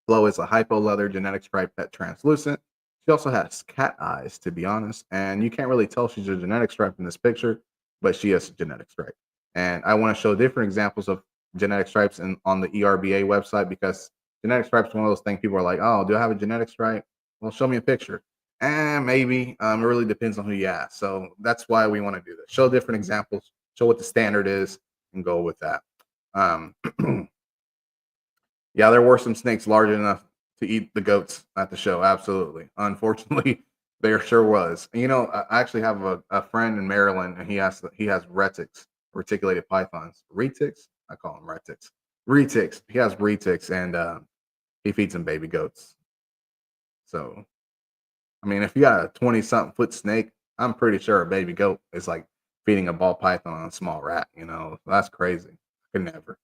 Flo is a hypo leather genetic stripe pet translucent. She also has cat eyes, to be honest, and you can't really tell she's a genetic stripe in this picture, but she is a genetic stripe. And I want to show different examples of genetic stripes on the ERBA website because genetic stripes is one of those things people are like, oh, do I have a genetic stripe? Well, show me a picture. And maybe it really depends on who you ask. So that's why we want to do this. Show different examples, show what the standard is, and go with that. Um, Yeah, there were some snakes large enough to eat the goats at the show. Absolutely. Unfortunately, there sure was. And, I actually have a friend in Maryland, and he has retics, reticulated pythons. Retics? I call them retics. Retics. He has retics, and he feeds them baby goats. So, I mean, if you got a 20-something foot snake, I'm pretty sure a baby goat is like feeding a ball python on a small rat. That's crazy. I could never.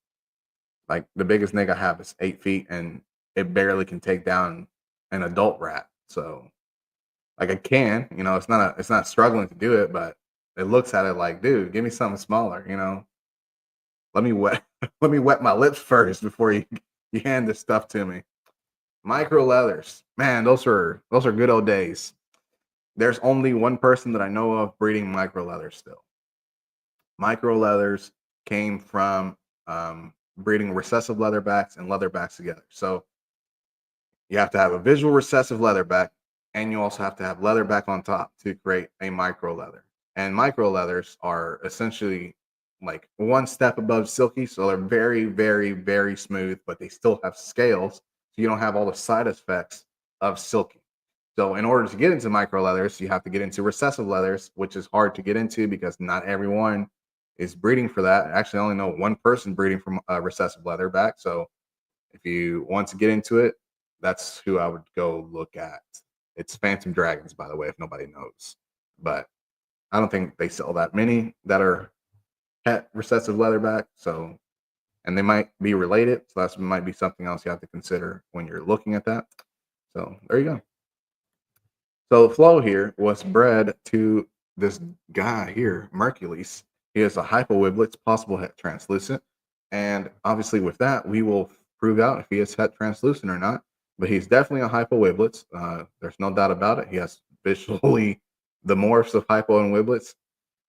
Like the biggest snake I have is 8 feet, and it barely can take down an adult rat. So, like, it can, it's not struggling to do it, but it looks at it like, dude, give me something smaller. Let me wet, let me wet my lips first before you hand this stuff to me. Micro leathers, man, those are good old days. There's only one person that I know of breeding micro leathers still. Micro leathers came from breeding recessive leatherbacks and leatherbacks together. So you have to have a visual recessive leatherback, and you also have to have leatherback on top to create a micro leather. And micro leathers are essentially like one step above silky, so they're very, very, very smooth, but they still have scales, so you don't have all the side effects of silky. So in order to get into micro leathers, you have to get into recessive leathers, which is hard to get into because not everyone is breeding for that. Actually, I only know one person breeding from a recessive leatherback. So if you want to get into it, that's who I would go look at. It's Phantom Dragons, by the way, if nobody knows. But I don't think they sell that many that are het recessive leatherback. So, and they might be related. So that might be something else you have to consider when you're looking at that. So there you go. So Flo here was bred to this guy here, Mercules. He is a hypowiblet, possible het translucent. And obviously with that, we will prove out if he is het translucent or not. But he's definitely a hypowiblet. There's no doubt about it. He has visually the morphs of hypo and wiblets.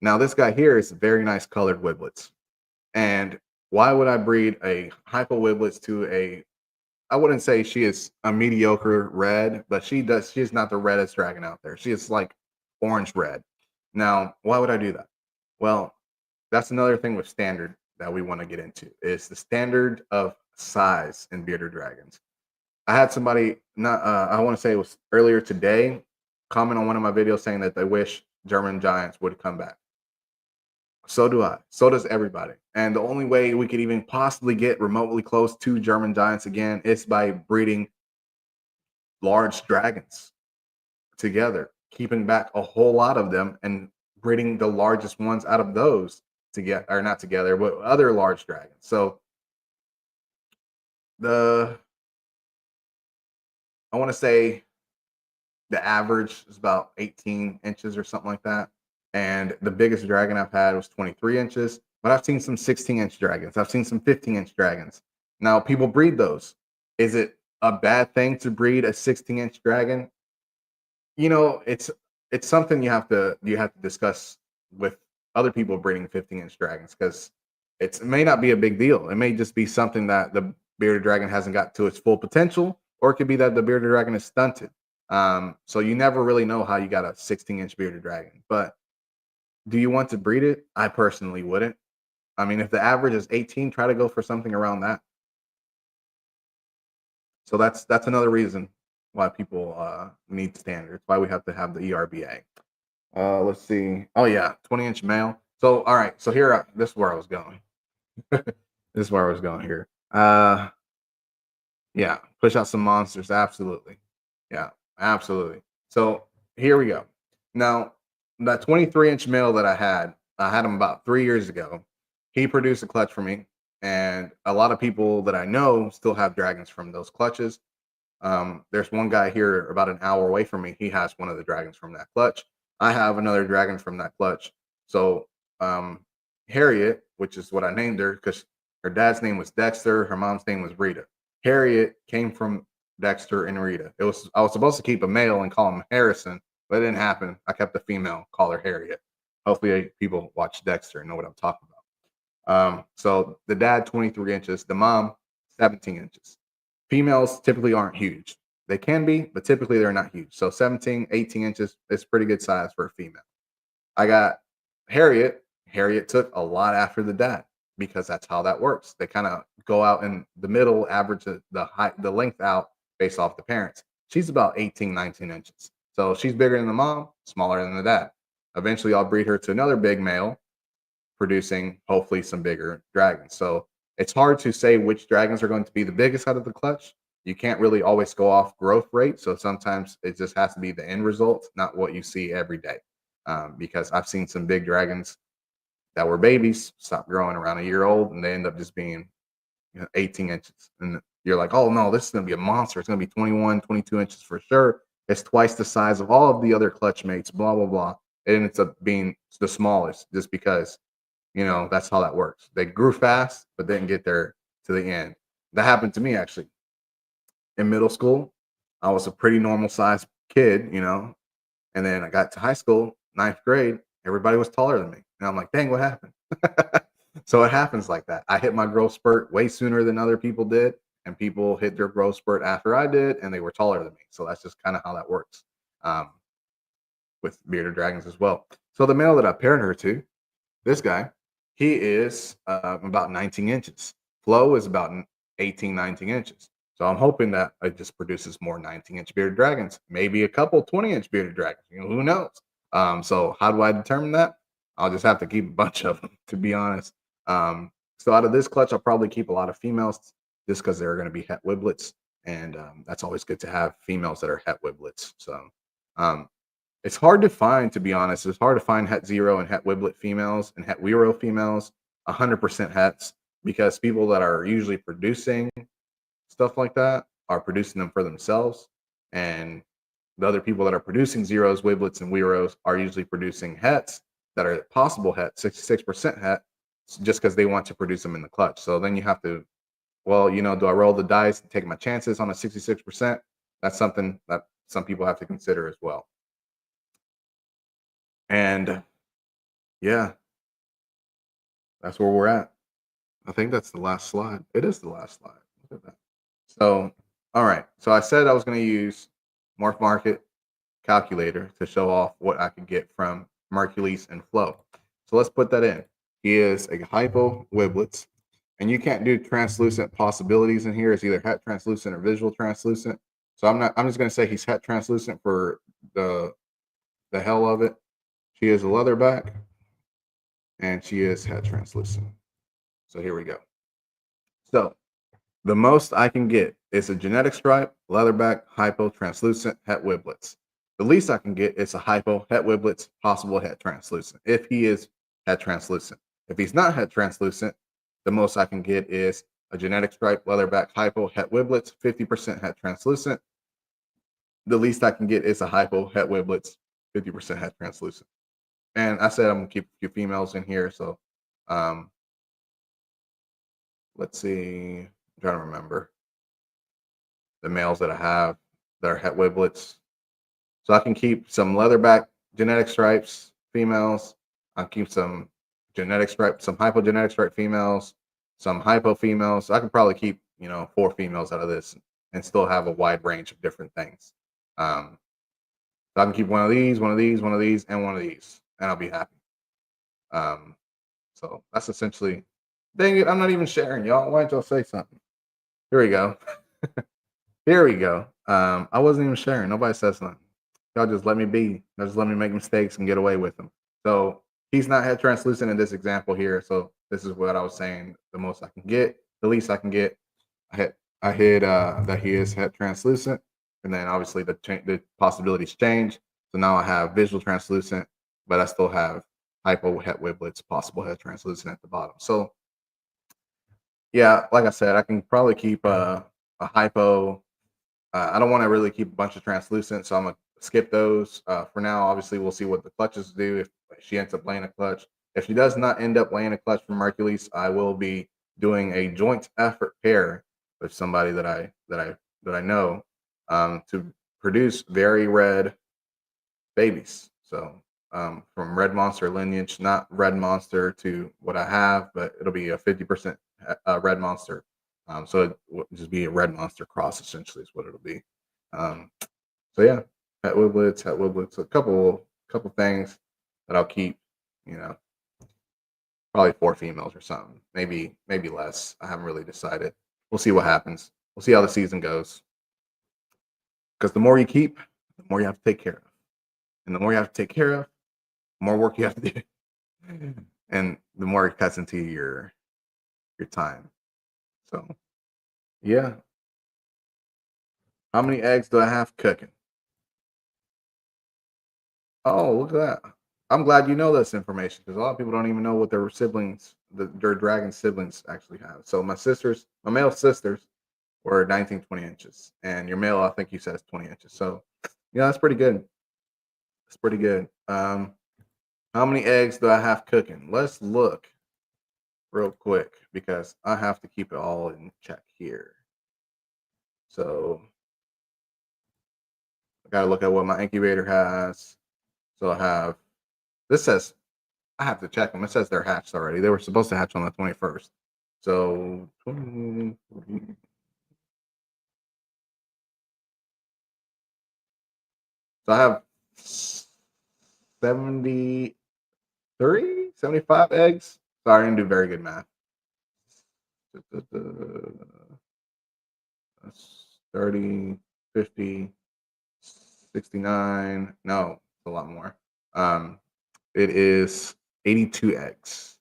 Now this guy here is very nice colored wiblets. And why would I breed a hypowiblets to a, I wouldn't say she is a mediocre red, but she is not the reddest dragon out there. She is like orange red. Now, why would I do that? Well, that's another thing with standard that we want to get into is the standard of size in bearded dragons. I had somebody not I want to say it was earlier today comment on one of my videos saying that they wish German giants would come back. So do I. So does everybody. And the only way we could even possibly get remotely close to German giants again is by breeding large dragons together, keeping back a whole lot of them and breeding the largest ones out of those together, or not together, but other large dragons. So the I want to say the average is about 18 inches or something like that. And the biggest dragon I've had was 23 inches, but I've seen some 16-inch dragons. I've seen some 15-inch dragons. Now, people breed those. Is it a bad thing to breed a 16-inch dragon? It's something you have to discuss with other people breeding 15-inch dragons because it may not be a big deal. It may just be something that the bearded dragon hasn't got to its full potential, or it could be that the bearded dragon is stunted. So you never really know how you got a 16-inch bearded dragon. But do you want to breed it? I personally wouldn't. I mean, if the average is 18, try to go for something around that. So that's another reason why people need standards, why we have to have the ERBA. Let's see. Oh yeah, 20-inch male. So all right, so here this is where I was going. This is where I was going here. Yeah, push out some monsters. Absolutely. Yeah, absolutely. So here we go. Now, that 23-inch male that I had him about 3 years ago. He produced a clutch for me, and a lot of people that I know still have dragons from those clutches. There's one guy here about an hour away from me. He has one of the dragons from that clutch. I have another dragon from that clutch. So Harriet, which is what I named her because her dad's name was Dexter, her mom's name was Rita. Harriet came from Dexter and Rita. I was supposed to keep a male and call him Harrison, but it didn't happen. I kept the female, call her Harriet. Hopefully people watch Dexter and know what I'm talking about. So the dad 23 inches, the mom 17 inches. Females typically aren't huge. They can be, but typically they're not huge. So 17, 18 inches is pretty good size for a female. I got Harriet. Harriet took a lot after the dad because that's how that works. They kind of go out in the middle, average the height, the length out based off the parents. She's about 18, 19 inches. So she's bigger than the mom, smaller than the dad. Eventually, I'll breed her to another big male, producing hopefully some bigger dragons. So it's hard to say which dragons are going to be the biggest out of the clutch. You can't really always go off growth rate. So sometimes it just has to be the end result, not what you see every day. Because I've seen some big dragons that were babies stop growing around a year old and they end up just being 18 inches. And you're like, oh no, this is going to be a monster. It's going to be 21, 22 inches for sure. It's twice the size of all of the other clutch mates, blah, blah, blah. And it ends up being the smallest just because, that's how that works. They grew fast, but didn't get there to the end. That happened to me actually in middle school. I was a pretty normal sized kid, and then I got to high school, ninth grade. Everybody was taller than me. And I'm like, dang, what happened? So it happens like that. I hit my growth spurt way sooner than other people did. And people hit their growth spurt after I did, and they were taller than me. So that's just kind of how that works with bearded dragons as well. So the male that I paired her to, this guy, he is about 19 inches. Flo is about 18, 19 inches. So I'm hoping that it just produces more 19-inch bearded dragons, maybe a couple 20-inch bearded dragons. Who knows? So how do I determine that? I'll just have to keep a bunch of them, to be honest. So out of this clutch, I'll probably keep a lot of females just because they're going to be het wiblets. And that's always good to have females that are het wiblets. So it's hard to find, to be honest. It's hard to find het zero and het wiblet females and het wero females, 100% hets, because people that are usually producing stuff like that are producing them for themselves. And the other people that are producing zeros, wiblets, and weros are usually producing hets that are possible het, 66% het, just because they want to produce them in the clutch. So then you have to, do I roll the dice and take my chances on a 66%? That's something that some people have to consider as well. And yeah, that's where we're at. I think that's the last slide. It is the last slide. Look at that. So, all right. So I said I was going to use Morph Market calculator to show off what I could get from Mercules and Flo. So let's put that in. He is a hypo wiblets, and you can't do translucent possibilities in here. It's either het translucent or visual translucent. So I'm just going to say he's het translucent for the hell of it. She is a leatherback, and she is het translucent. So here we go. So the most I can get is a genetic stripe, leatherback, hypo, translucent, het wiblets. The least I can get is a hypo, het wiblets, possible het translucent, if he is het translucent. If he's not het translucent, the most I can get is a genetic stripe, leatherback, hypo, het wiblets, 50% het translucent. The least I can get is a hypo, het wiblets, 50% het translucent. And I said I'm going to keep a few females in here. So let's see. I'm trying to remember the males that I have that are het wiblets. So I can keep some leatherback genetic stripes females. I'll keep some genetic stripe, some hypogenetic stripe females, some hypo females. So I can probably keep, 4 females out of this and still have a wide range of different things. Um, so I can keep one of these, one of these, one of these, and one of these, and I'll be happy. Um, so that's essentially. Dang it! I'm not even sharing, y'all. Why don't y'all say something? Here we go. Here we go. I wasn't even sharing. Nobody says nothing. Y'all just let me be. Y'all just let me make mistakes and get away with them. So he's not head translucent in this example here. So this is what I was saying. The most I can get, the least I can get. I hit that he is head translucent, and then obviously the possibilities change. So now I have visual translucent, but I still have hypo het wiblets, possible head translucent at the bottom. So yeah, like I said, I can probably keep a hypo. I don't want to really keep a bunch of translucent, so I'm gonna skip those for now. Obviously, we'll see what the clutches do if she ends up laying a clutch. If she does not end up laying a clutch from Hercules, I will be doing a joint effort pair with somebody that I know to produce very red babies. So from red monster lineage, not red monster to what I have, but it'll be a 50% red monster. So it will just be a red monster cross essentially is what it'll be. Um, so yeah, hat wiblets, a couple things that I'll keep. You know, probably 4 females or something. Maybe less. I haven't really decided. We'll see what happens. We'll see how the season goes. Because the more you keep, the more you have to take care of, and the more you have to take care of, the more work you have to do, and the more it cuts into your time. So yeah, how many eggs do I have cooking? Oh, look at that. I'm glad you know this information because a lot of people don't even know what their siblings, their dragon siblings actually have. So my male sisters were 19, 20 inches. And your male, I think you said is 20 inches. So yeah, that's pretty good. That's pretty good. How many eggs do I have cooking? Let's look real quick because I have to keep it all in check here. So I gotta look at what my incubator has. So I have this says I have to check them. It says they're hatched already. They were supposed to hatch on the 21st. So I have 73, 75 eggs. Sorry, I didn't do very good math. That's 30, 50, 69. No, it's a lot more. It is 82 eggs.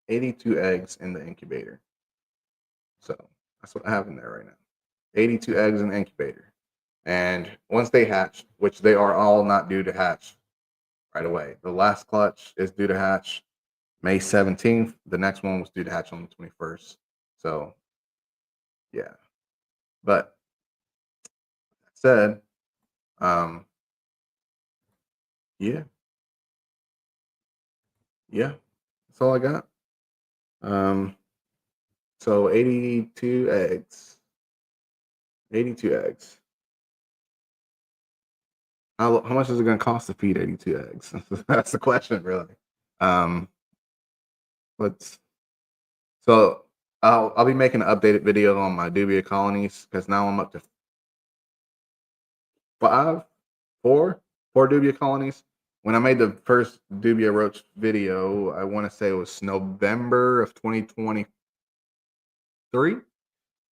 82 eggs in the incubator. So that's what I have in there right now. 82 eggs in the incubator. And once they hatch, which they are all not due to hatch right away, the last clutch is due to hatch May 17th. The next one was due to hatch on the 21st. So, yeah. But that said, um, yeah, yeah, that's all I got. Um, so 82 eggs. 82 eggs. How much is it going to cost to feed 82 eggs? That's the question, really. Um, let's so I'll be making an updated video on my dubia colonies because now I'm up to five, four dubia colonies. When I made the first dubia roach video, I want to say it was November of 2023.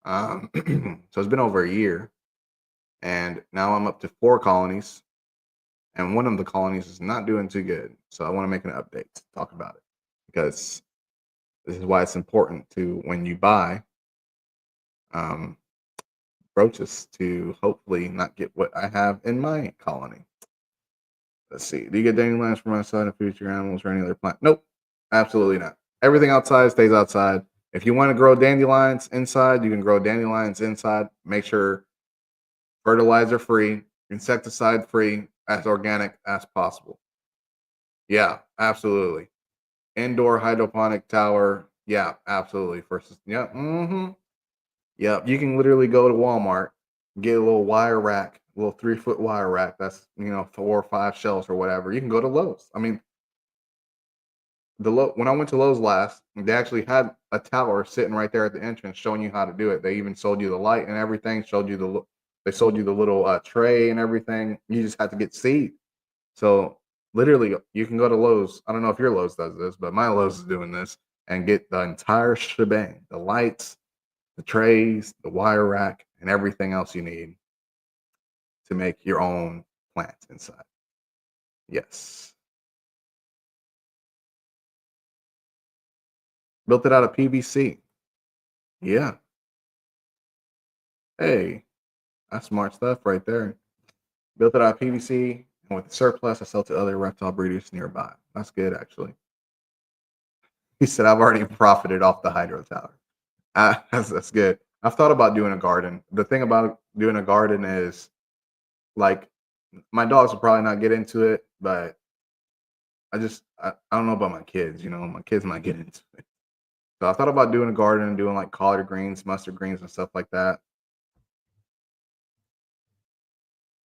So it's been over a year, and now I'm up to 4 colonies, and one of the colonies is not doing too good. So I want to make an update to talk about it because this is why it's important to when you buy um, roaches to hopefully not get what I have in my colony. Let's see. Do you get dandelions from outside of future animals or any other plant? Nope. Absolutely not. Everything outside stays outside. If you want to grow dandelions inside, you can grow dandelions inside. Make sure fertilizer free, insecticide free, as organic as possible. Yeah, absolutely. Indoor hydroponic tower. Yeah, absolutely. Yeah. Yeah. You can literally go to Walmart, get a little wire rack, a little 3-foot wire rack. That's 4 or 5 shelves or whatever. You can go to Lowe's. I mean, when I went to Lowe's last, they actually had a tower sitting right there at the entrance showing you how to do it. They even sold you the light and everything, they sold you the little tray and everything. You just had to get seed. So literally you can go to Lowe's. I don't know if your Lowe's does this, but my Lowe's is doing this and get the entire shebang, the lights, the trays, the wire rack, and everything else you need to make your own plants inside. Yes. Built it out of PVC. Yeah. Hey, that's smart stuff right there. Built it out of PVC, and with the surplus, I sell to other reptile breeders nearby. That's good, actually. He said, I've already profited off the hydro tower. That's good. I've thought about doing a garden. The thing about doing a garden is, like, my dogs will probably not get into it, but I don't know about my kids. My kids might get into it. So I thought about doing a garden, doing like collard greens, mustard greens, and stuff like that.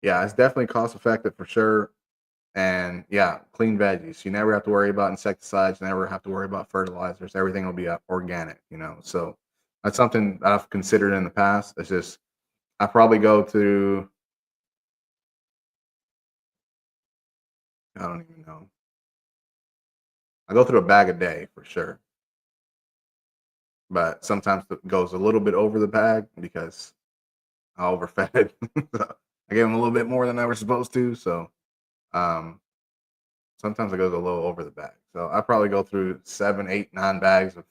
Yeah, it's definitely cost effective for sure. And yeah, clean veggies. You never have to worry about insecticides, never have to worry about fertilizers. Everything will be organic. So that's something that I've considered in the past. It's just I probably go to I don't even know. I go through a bag a day for sure. But sometimes it goes a little bit over the bag because I overfed. So I gave them a little bit more than I was supposed to. So um sometimes it goes a little over the bag. So I probably go through 7, 8, 9 bags of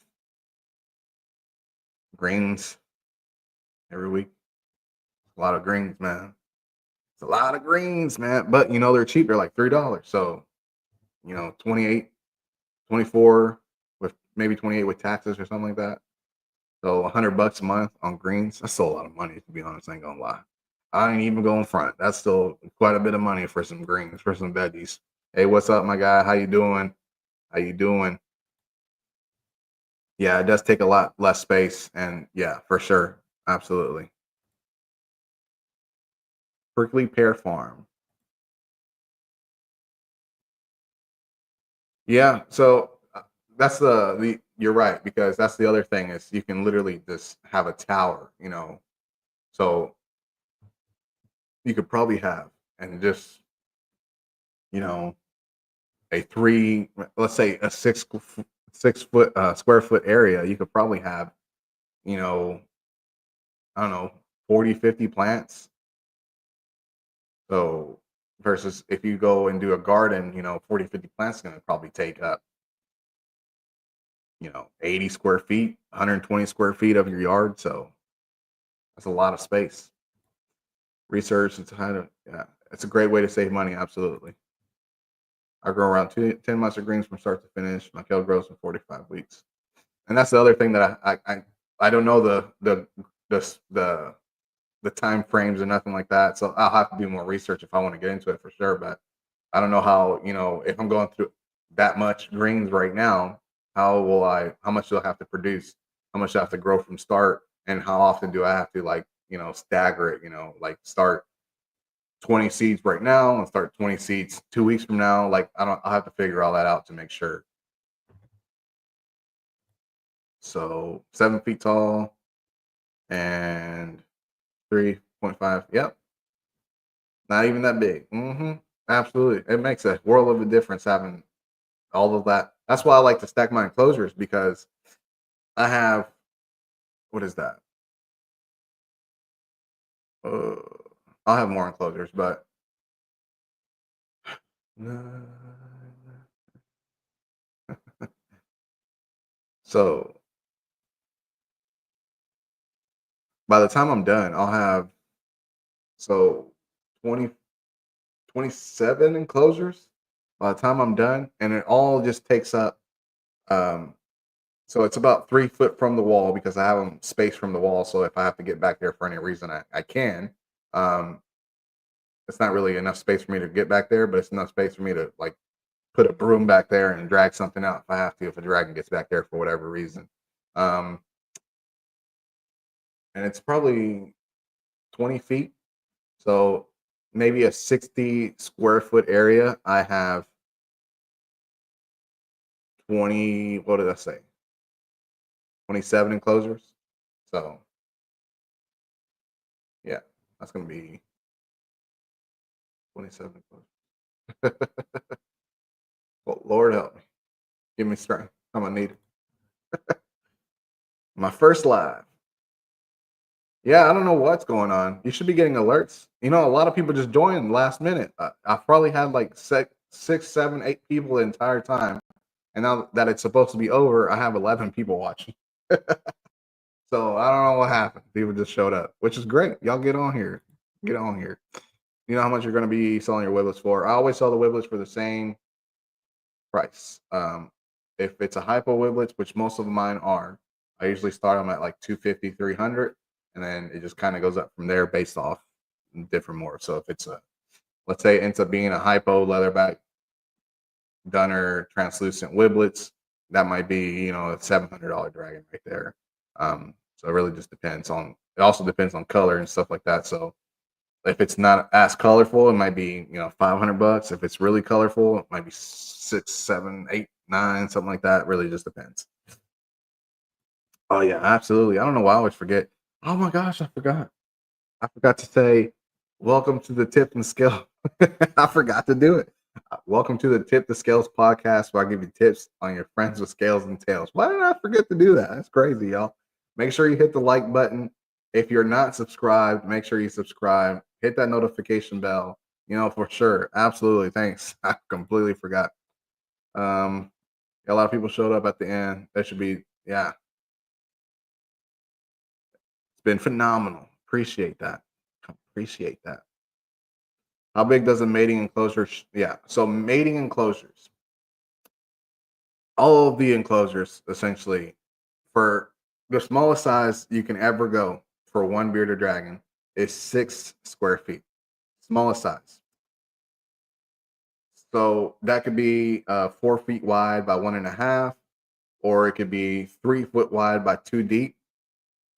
greens every week. A lot of greens, man. It's a lot of greens, man. But they're cheap. They're like $3. So, 28, 24 with maybe 28 with taxes or something like that. So $100 a month on greens. That's still a lot of money, to be honest. I ain't gonna lie. I ain't even going front. That's still quite a bit of money for some greens, for some veggies. Hey, what's up, my guy? How you doing? How you doing? Yeah, it does take a lot less space, and yeah, for sure. Absolutely. Prickly Pear Farm. Yeah, so that's the you're right, because that's the other thing is you can literally just have a tower. So you could probably have and just you know a three, let's say a 6 foot square foot area. You could probably have you know I don't know 40, 50 plants. So versus if you go and do a garden, 40, 50 plants is going to probably take up 80 square feet, 120 square feet of your yard. So that's a lot of space. Research into how to, yeah, it's a great way to save money. Absolutely. I grow around 10 mustard greens from start to finish. My kale grows in 45 weeks. And that's the other thing that I don't know the the time frames or nothing like that. So I'll have to do more research if I want to get into it for sure. But I don't know how, if I'm going through that much greens right now, how much do I have to produce? How much do I have to grow from start? And how often do I have to stagger it, like start 20 seeds right now and start 20 seeds 2 weeks from now. Like I'll have to figure all that out to make sure. So 7 feet tall and 3.5. Yep. Not even that big. Absolutely. It makes a world of a difference having all of that. That's why I like to stack my enclosures because I have what is that? Uh, I'll have more enclosures, but so by the time I'm done, I'll have so 20, 27 enclosures by the time I'm done, and it all just takes up. Um, so it's about 3 foot from the wall because I have them spaced from the wall. So if I have to get back there for any reason, I can. Um, it's not really enough space for me to get back there, but it's enough space for me to like put a broom back there and drag something out if I have to, if a dragon gets back there for whatever reason. Um, and it's probably 20 feet. So maybe a 60 square foot area. I have 20, what did I say? 27 enclosures. So yeah, that's gonna be 27 enclosures. Well, Lord help me. Give me strength. I'm gonna need it. My first live. Yeah, I don't know what's going on. You should be getting alerts. You know, a lot of people just joined last minute. I've probably had like six, seven, eight people the entire time. And now that it's supposed to be over, I have 11 people watching. So I don't know what happened. People just showed up, which is great. Y'all get on here. Get on here. You know how much you're going to be selling your Wiblets for. I always sell the Wiblets for the same price. If it's a hypo Wiblets, which most of mine are, I usually start them at like 250, 300, and then it just kind of goes up from there based off different more. So if it's a, let's say it ends up being a hypo leatherback Dunner translucent Wiblets, that might be, a $700 dragon right there. So it really just depends on, it also depends on color and stuff like that. So if it's not as colorful, it might be, $500. If it's really colorful, it might be 6, 7, 8, 9, something like that. It really just depends. Oh yeah, absolutely. I don't know why I always forget. Oh my gosh, I forgot. I forgot to say, welcome to the Tip and Scale. I forgot to do it. Welcome to the Tip the Scales podcast, where I give you tips on your friends with scales and tails. Why did I forget to do that? That's crazy, y'all. Make sure you hit the like button. If you're not subscribed, make sure you subscribe. Hit that notification bell. For sure. Absolutely. Thanks. I completely forgot. A lot of people showed up at the end. That should be, yeah. It's been phenomenal. Appreciate that. Appreciate that. How big does a mating enclosure? Yeah. So mating enclosures, all of the enclosures essentially, for the smallest size you can ever go for one bearded dragon is 6 square feet. Smallest size. So that could be 4 feet wide by 1.5, or it could be 3 foot wide by 2 deep.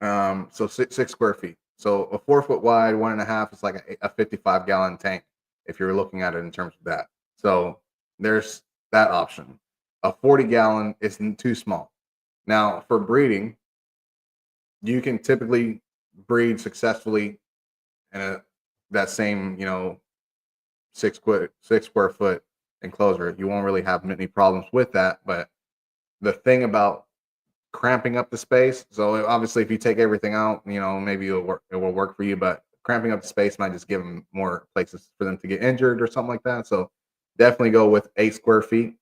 So six square feet. So a 4 foot wide, 1.5 is like a 55-gallon tank if you're looking at it in terms of that. So there's that option. A 40-gallon is too small. Now for breeding, you can typically breed successfully in that same 6 square foot enclosure. You won't really have many problems with that. But the thing about cramping up the space, so obviously if you take everything out, maybe it will work for you, but cramping up the space might just give them more places for them to get injured or something like that. So definitely go with 8 square feet.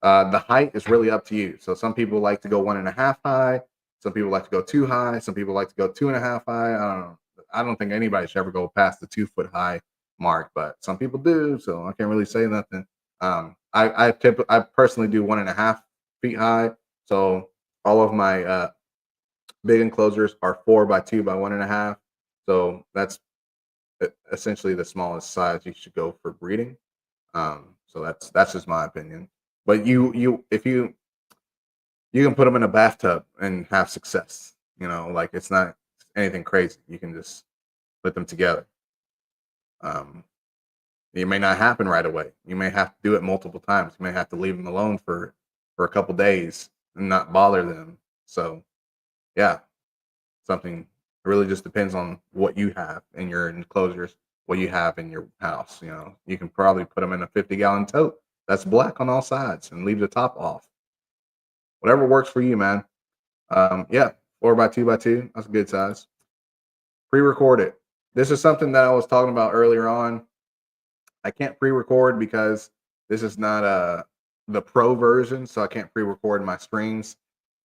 The height is really up to you. So some people like to go 1.5 high. Some people like to go 2 high. Some people like to go 2.5 high. I don't know. I don't think anybody should ever go past the 2 foot high mark, but some people do. So I can't really say nothing. I personally do 1.5 feet high. So all of my big enclosures are 4x2 by 1.5. So that's essentially the smallest size you should go for breeding. So that's just my opinion. But if you can put them in a bathtub and have success. Like it's not anything crazy. You can just put them together. It may not happen right away. You may have to do it multiple times. You may have to leave them alone for a couple days and not bother them. So yeah, something really just depends on what you have in your enclosures, what you have in your house. You can probably put them in a 50-gallon tote that's black on all sides and leave the top off. Whatever works for you, man. Yeah, 4x2x2. That's a good size. Pre-record it. This is something that I was talking about earlier on. I can't pre-record because this is not the pro version, so I can't pre-record my streams.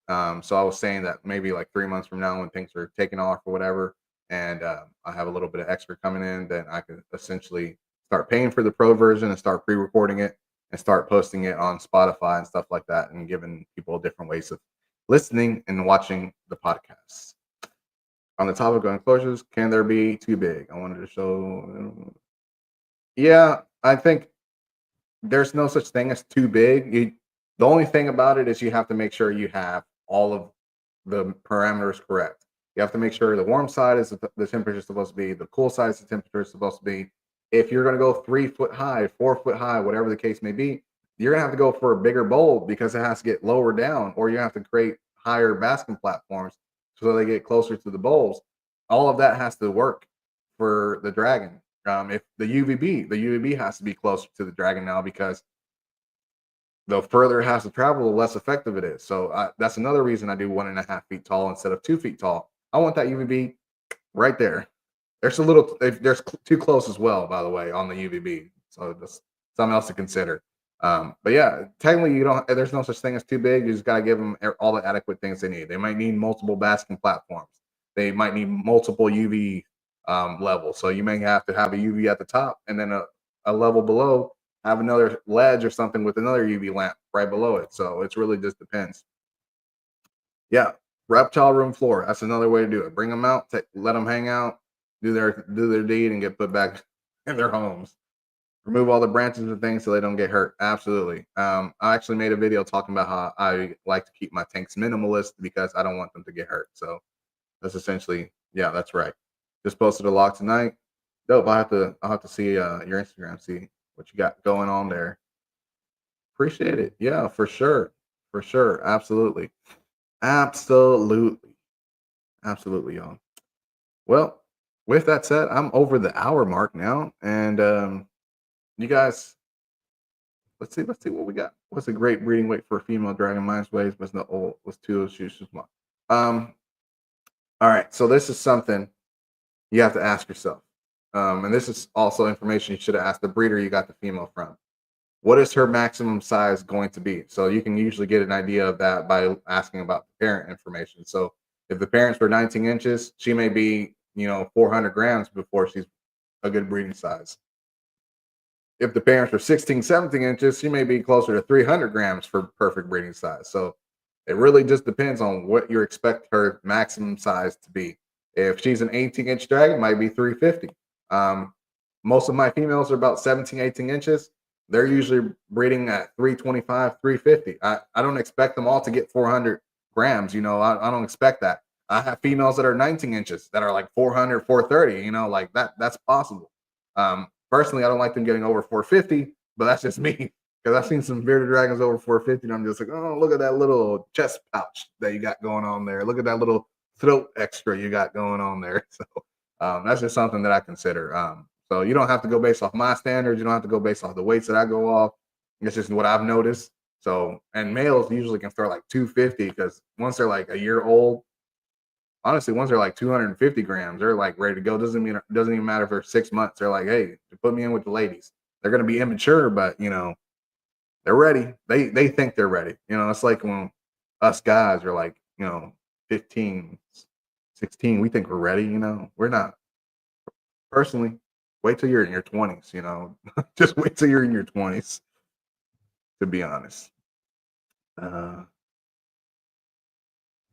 So I was saying that maybe like 3 months from now, when things are taking off or whatever, and I have a little bit of extra coming in, then I could essentially start paying for the pro version and start pre-recording it and start posting it on Spotify and stuff like that, and giving people different ways of listening and watching the podcasts. On the topic of enclosures, can there be too big? I wanted to show. Yeah, I think there's no such thing as too big. The only thing about it is you have to make sure you have all of the parameters correct. You have to make sure the warm side is the temperature is supposed to be, the cool side is the temperature is supposed to be. If you're going to go 3 foot high, 4 foot high, whatever the case may be, you're gonna have to go for a bigger bowl because it has to get lower down, or you have to create higher basking platforms so they get closer to the bowls. All of that has to work for the dragon. If the UVB has to be closer to the dragon now because the further it has to travel, the less effective it is. So that's another reason I do 1.5 feet tall instead of 2 feet tall. I want that UVB right there. There's a little, there's too close as well, by the way, on the UVB. So that's something else to consider. But yeah, technically, you don't. There's no such thing as too big. You just got to give them all the adequate things they need. They might need multiple basking platforms. They might need multiple UV levels. So you may have to have a UV at the top, and then a level below have another ledge or something with another UV lamp right below it. So it's really just depends. Yeah, reptile room floor. That's another way to do it. Bring them out, let them hang out, do their deed, and get put back in their homes. Remove all the branches and things so they don't get hurt. Absolutely. I actually made a video talking about how I like to keep my tanks minimalist because I don't want them to get hurt. So that's essentially, yeah, that's right. Just posted a log tonight. Dope. I'll have to see your Instagram, see what you got going on there. Appreciate it. Yeah, for sure. For sure. Absolutely. Absolutely. Absolutely, y'all. Well, with that said, I'm over the hour mark now. And you guys, let's see what we got. What's a great breeding weight for a female dragon? Mine's weighs was not old, was two shoes too small. All right, so this is something you have to ask yourself. And this is also information you should have asked the breeder you got the female from. What is her maximum size going to be? So you can usually get an idea of that by asking about the parent information. So if the parents were 19 inches, she may be, 400 grams before she's a good breeding size. If the parents were 16, 17 inches, she may be closer to 300 grams for perfect breeding size. So it really just depends on what you expect her maximum size to be. If she's an 18-inch dragon, it might be 350. Most of my females are about 17, 18 inches. They're usually breeding at 325, 350. I don't expect them all to get 400 grams. I don't expect that. I have females that are 19 inches that are like 400, 430, like that's possible. Personally, I don't like them getting over 450, but that's just me because I've seen some bearded dragons over 450, and I'm just like, oh, look at that little chest pouch that you got going on there. Look at that little throat extra you got going on there. So that's just something that I consider. So you don't have to go based off my standards. You don't have to go based off the weights that I go off. It's just what I've noticed. So, and males usually can start like 250 because once they're like a year old, honestly, once they're like 250 grams, they're like ready to go. Doesn't even matter if they're 6 months. They're like, hey, put me in with the ladies. They're gonna be immature, but they're ready. They think they're ready. It's like when us guys are like, 15, 16, we think we're ready. We're not. Personally, wait till you're in your 20s. Just wait till you're in your 20s. To be honest,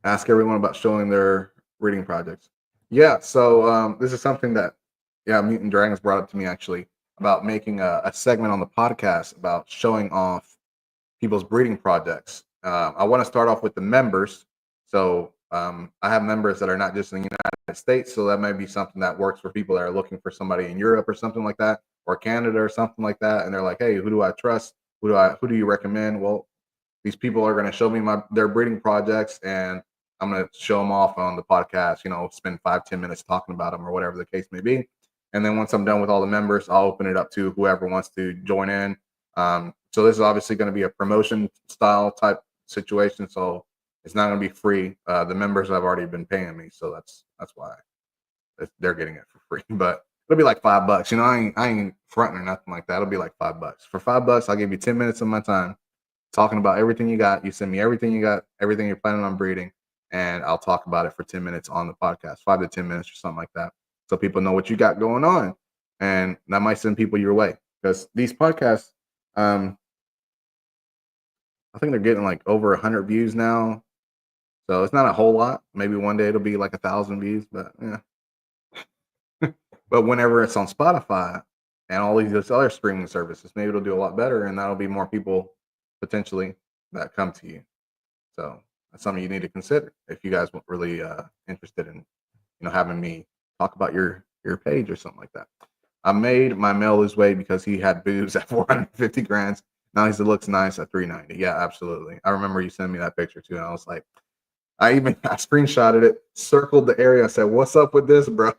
ask everyone about showing their reading projects. Yeah, so this is something that, yeah, Mutant Dragons brought up to me actually about making a segment on the podcast about showing off people's breeding projects. I want to start off with the members. So I have members that are not just in the United States, so that might be something that works for people that are looking for somebody in Europe or something like that, or Canada or something like that, and they're like, hey, who do I trust? Who do you recommend? Well, these people are going to show me their breeding projects, and I'm going to show them off on the podcast. Spend 5-10 minutes talking about them or whatever the case may be. And then once I'm done with all the members, I'll open it up to whoever wants to join in. So this is obviously going to be a promotion style type situation. So it's not going to be free. The members have already been paying me, so that's why they're getting it for free. But it'll be like $5. I ain't fronting or nothing like that. It'll be like $5. For $5, I'll give you 10 minutes of my time talking about everything you got. You send me everything you got, everything you're planning on breeding, and I'll talk about it for 10 minutes on the podcast, 5 to 10 minutes or something like that. So people know what you got going on. And that might send people your way. Because these podcasts, I think they're getting like over 100 views now. So it's not a whole lot. Maybe one day it'll be like 1,000 views, but yeah. But whenever it's on Spotify and all these other streaming services, maybe it'll do a lot better, and that'll be more people potentially that come to you. So that's something you need to consider if you guys were really interested in, having me talk about your page or something like that. I made my male lose weight because he had boobs at 450 grams Now he said looks nice at 390. Yeah, absolutely. I remember you sending me that picture too, and I was like, I screenshotted it, circled the area, I said, "What's up with this, bro?"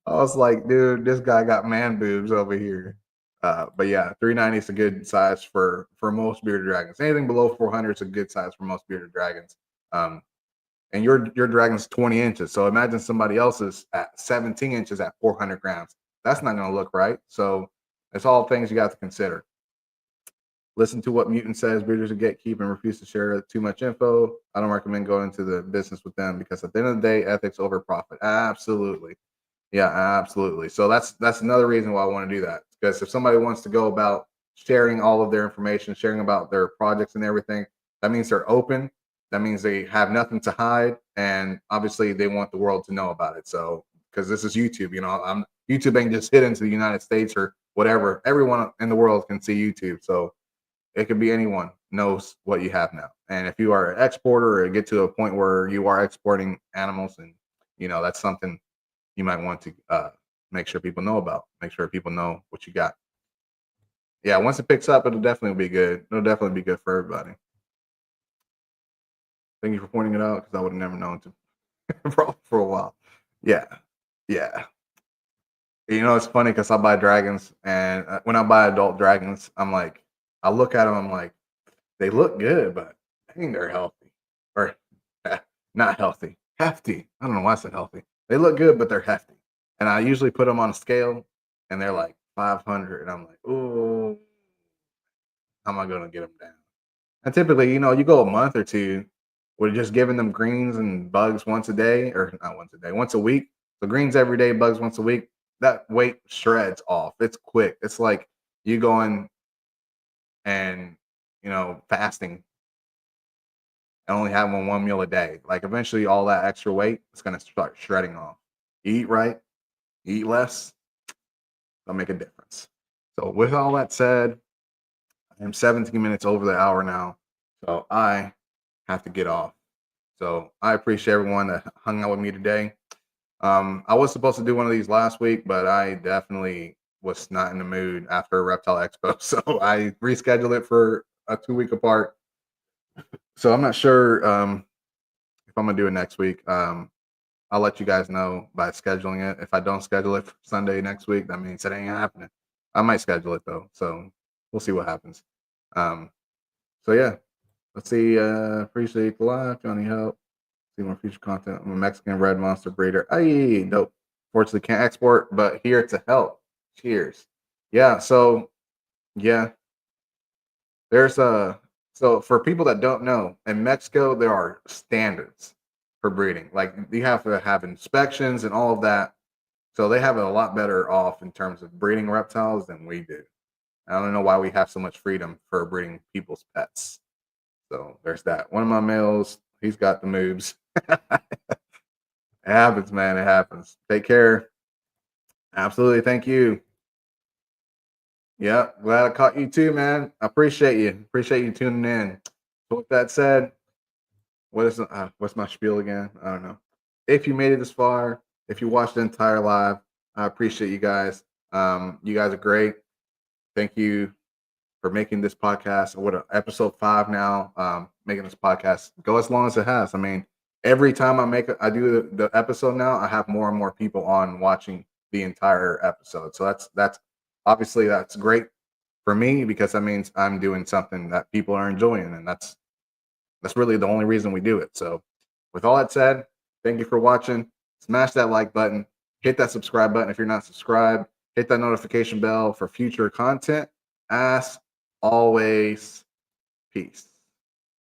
I was like, dude, this guy got man boobs over here. But yeah, 390 is a good size for most bearded dragons. Anything below 400 is a good size for most bearded dragons. Um, and your dragon's 20 inches. So imagine somebody else's at 17 inches at 400 grams. That's not going to look right. So it's all things you got to consider. Listen to what Mutant says. Breeders are gatekeep and refuse to share too much info. I don't recommend going into the business with them because at the end of the day, ethics over profit. Absolutely. Yeah, absolutely. So that's another reason why I want to do that. Because if somebody wants to go about sharing all of their information, sharing about their projects and everything, that means they're open. That means they have nothing to hide, and obviously they want the world to know about it. So because this is YouTube, YouTube ain't just hidden to the United States or whatever. Everyone in the world can see YouTube, so it could be anyone knows what you have now. And if you are an exporter or get to a point where you are exporting animals, and that's something you might want to make sure people know about. Make sure people know what you got. Yeah, once it picks up, it'll definitely be good. It'll definitely be good for everybody. Thank you for pointing it out because I would have never known to for a while. Yeah, yeah. It's funny because I buy dragons, and when I buy adult dragons, I'm like, I look at them, I'm like, they look good, but dang, they're healthy, or not healthy, hefty. I don't know why I said healthy. They look good, but they're hefty. And I usually put them on a scale, and they're like 500, and I'm like, oh, how am I gonna get them down? And typically, you go a month or two with just giving them greens and bugs once a day, or not once a day, once a week. So greens every day, bugs once a week. That weight shreds off. It's quick. It's like you going and fasting and only having one meal a day. Like eventually, all that extra weight is gonna start shredding off. Eat right, eat less. That'll make a difference. So with all that said, I am 17 minutes over the hour now. So I have to get off. So I appreciate everyone that hung out with me today. I was supposed to do one of these last week, but I definitely was not in the mood after Reptile Expo. So I rescheduled it for a 2 week apart. So I'm not sure if I'm gonna do it next week. I'll let you guys know by scheduling it. If I don't schedule it for Sunday next week, that means it ain't happening. I might schedule it though. So we'll see what happens. Um, so yeah, let's see. Appreciate the live, Johnny Help. See more future content. I'm a Mexican red monster breeder. Hey, dope. Fortunately, can't export, but here to help. Cheers. Yeah. So yeah, there's a so for people that don't know, in Mexico there are standards for breeding. Like you have to have inspections and all of that. So they have it a lot better off in terms of breeding reptiles than we do. I don't know why we have so much freedom for breeding people's pets. So there's that. One of my males, he's got the moves. It happens, man. It happens. Take care. Absolutely. Thank you. Yeah. Glad I caught you too, man. I appreciate you. Appreciate you tuning in. So with that said, what's my spiel again? I don't know. If you made it this far, if you watched the entire live, I appreciate you guys. You guys are great. Thank you for making this podcast. What episode 5 now? Making this podcast go as long as it has. I mean, every time I do the episode now, I have more and more people on watching the entire episode. So that's obviously that's great for me because that means I'm doing something that people are enjoying, and that's really the only reason we do it. So with all that said, thank you for watching. Smash that like button, hit that subscribe button if you're not subscribed, hit that notification bell for future content. As always, peace.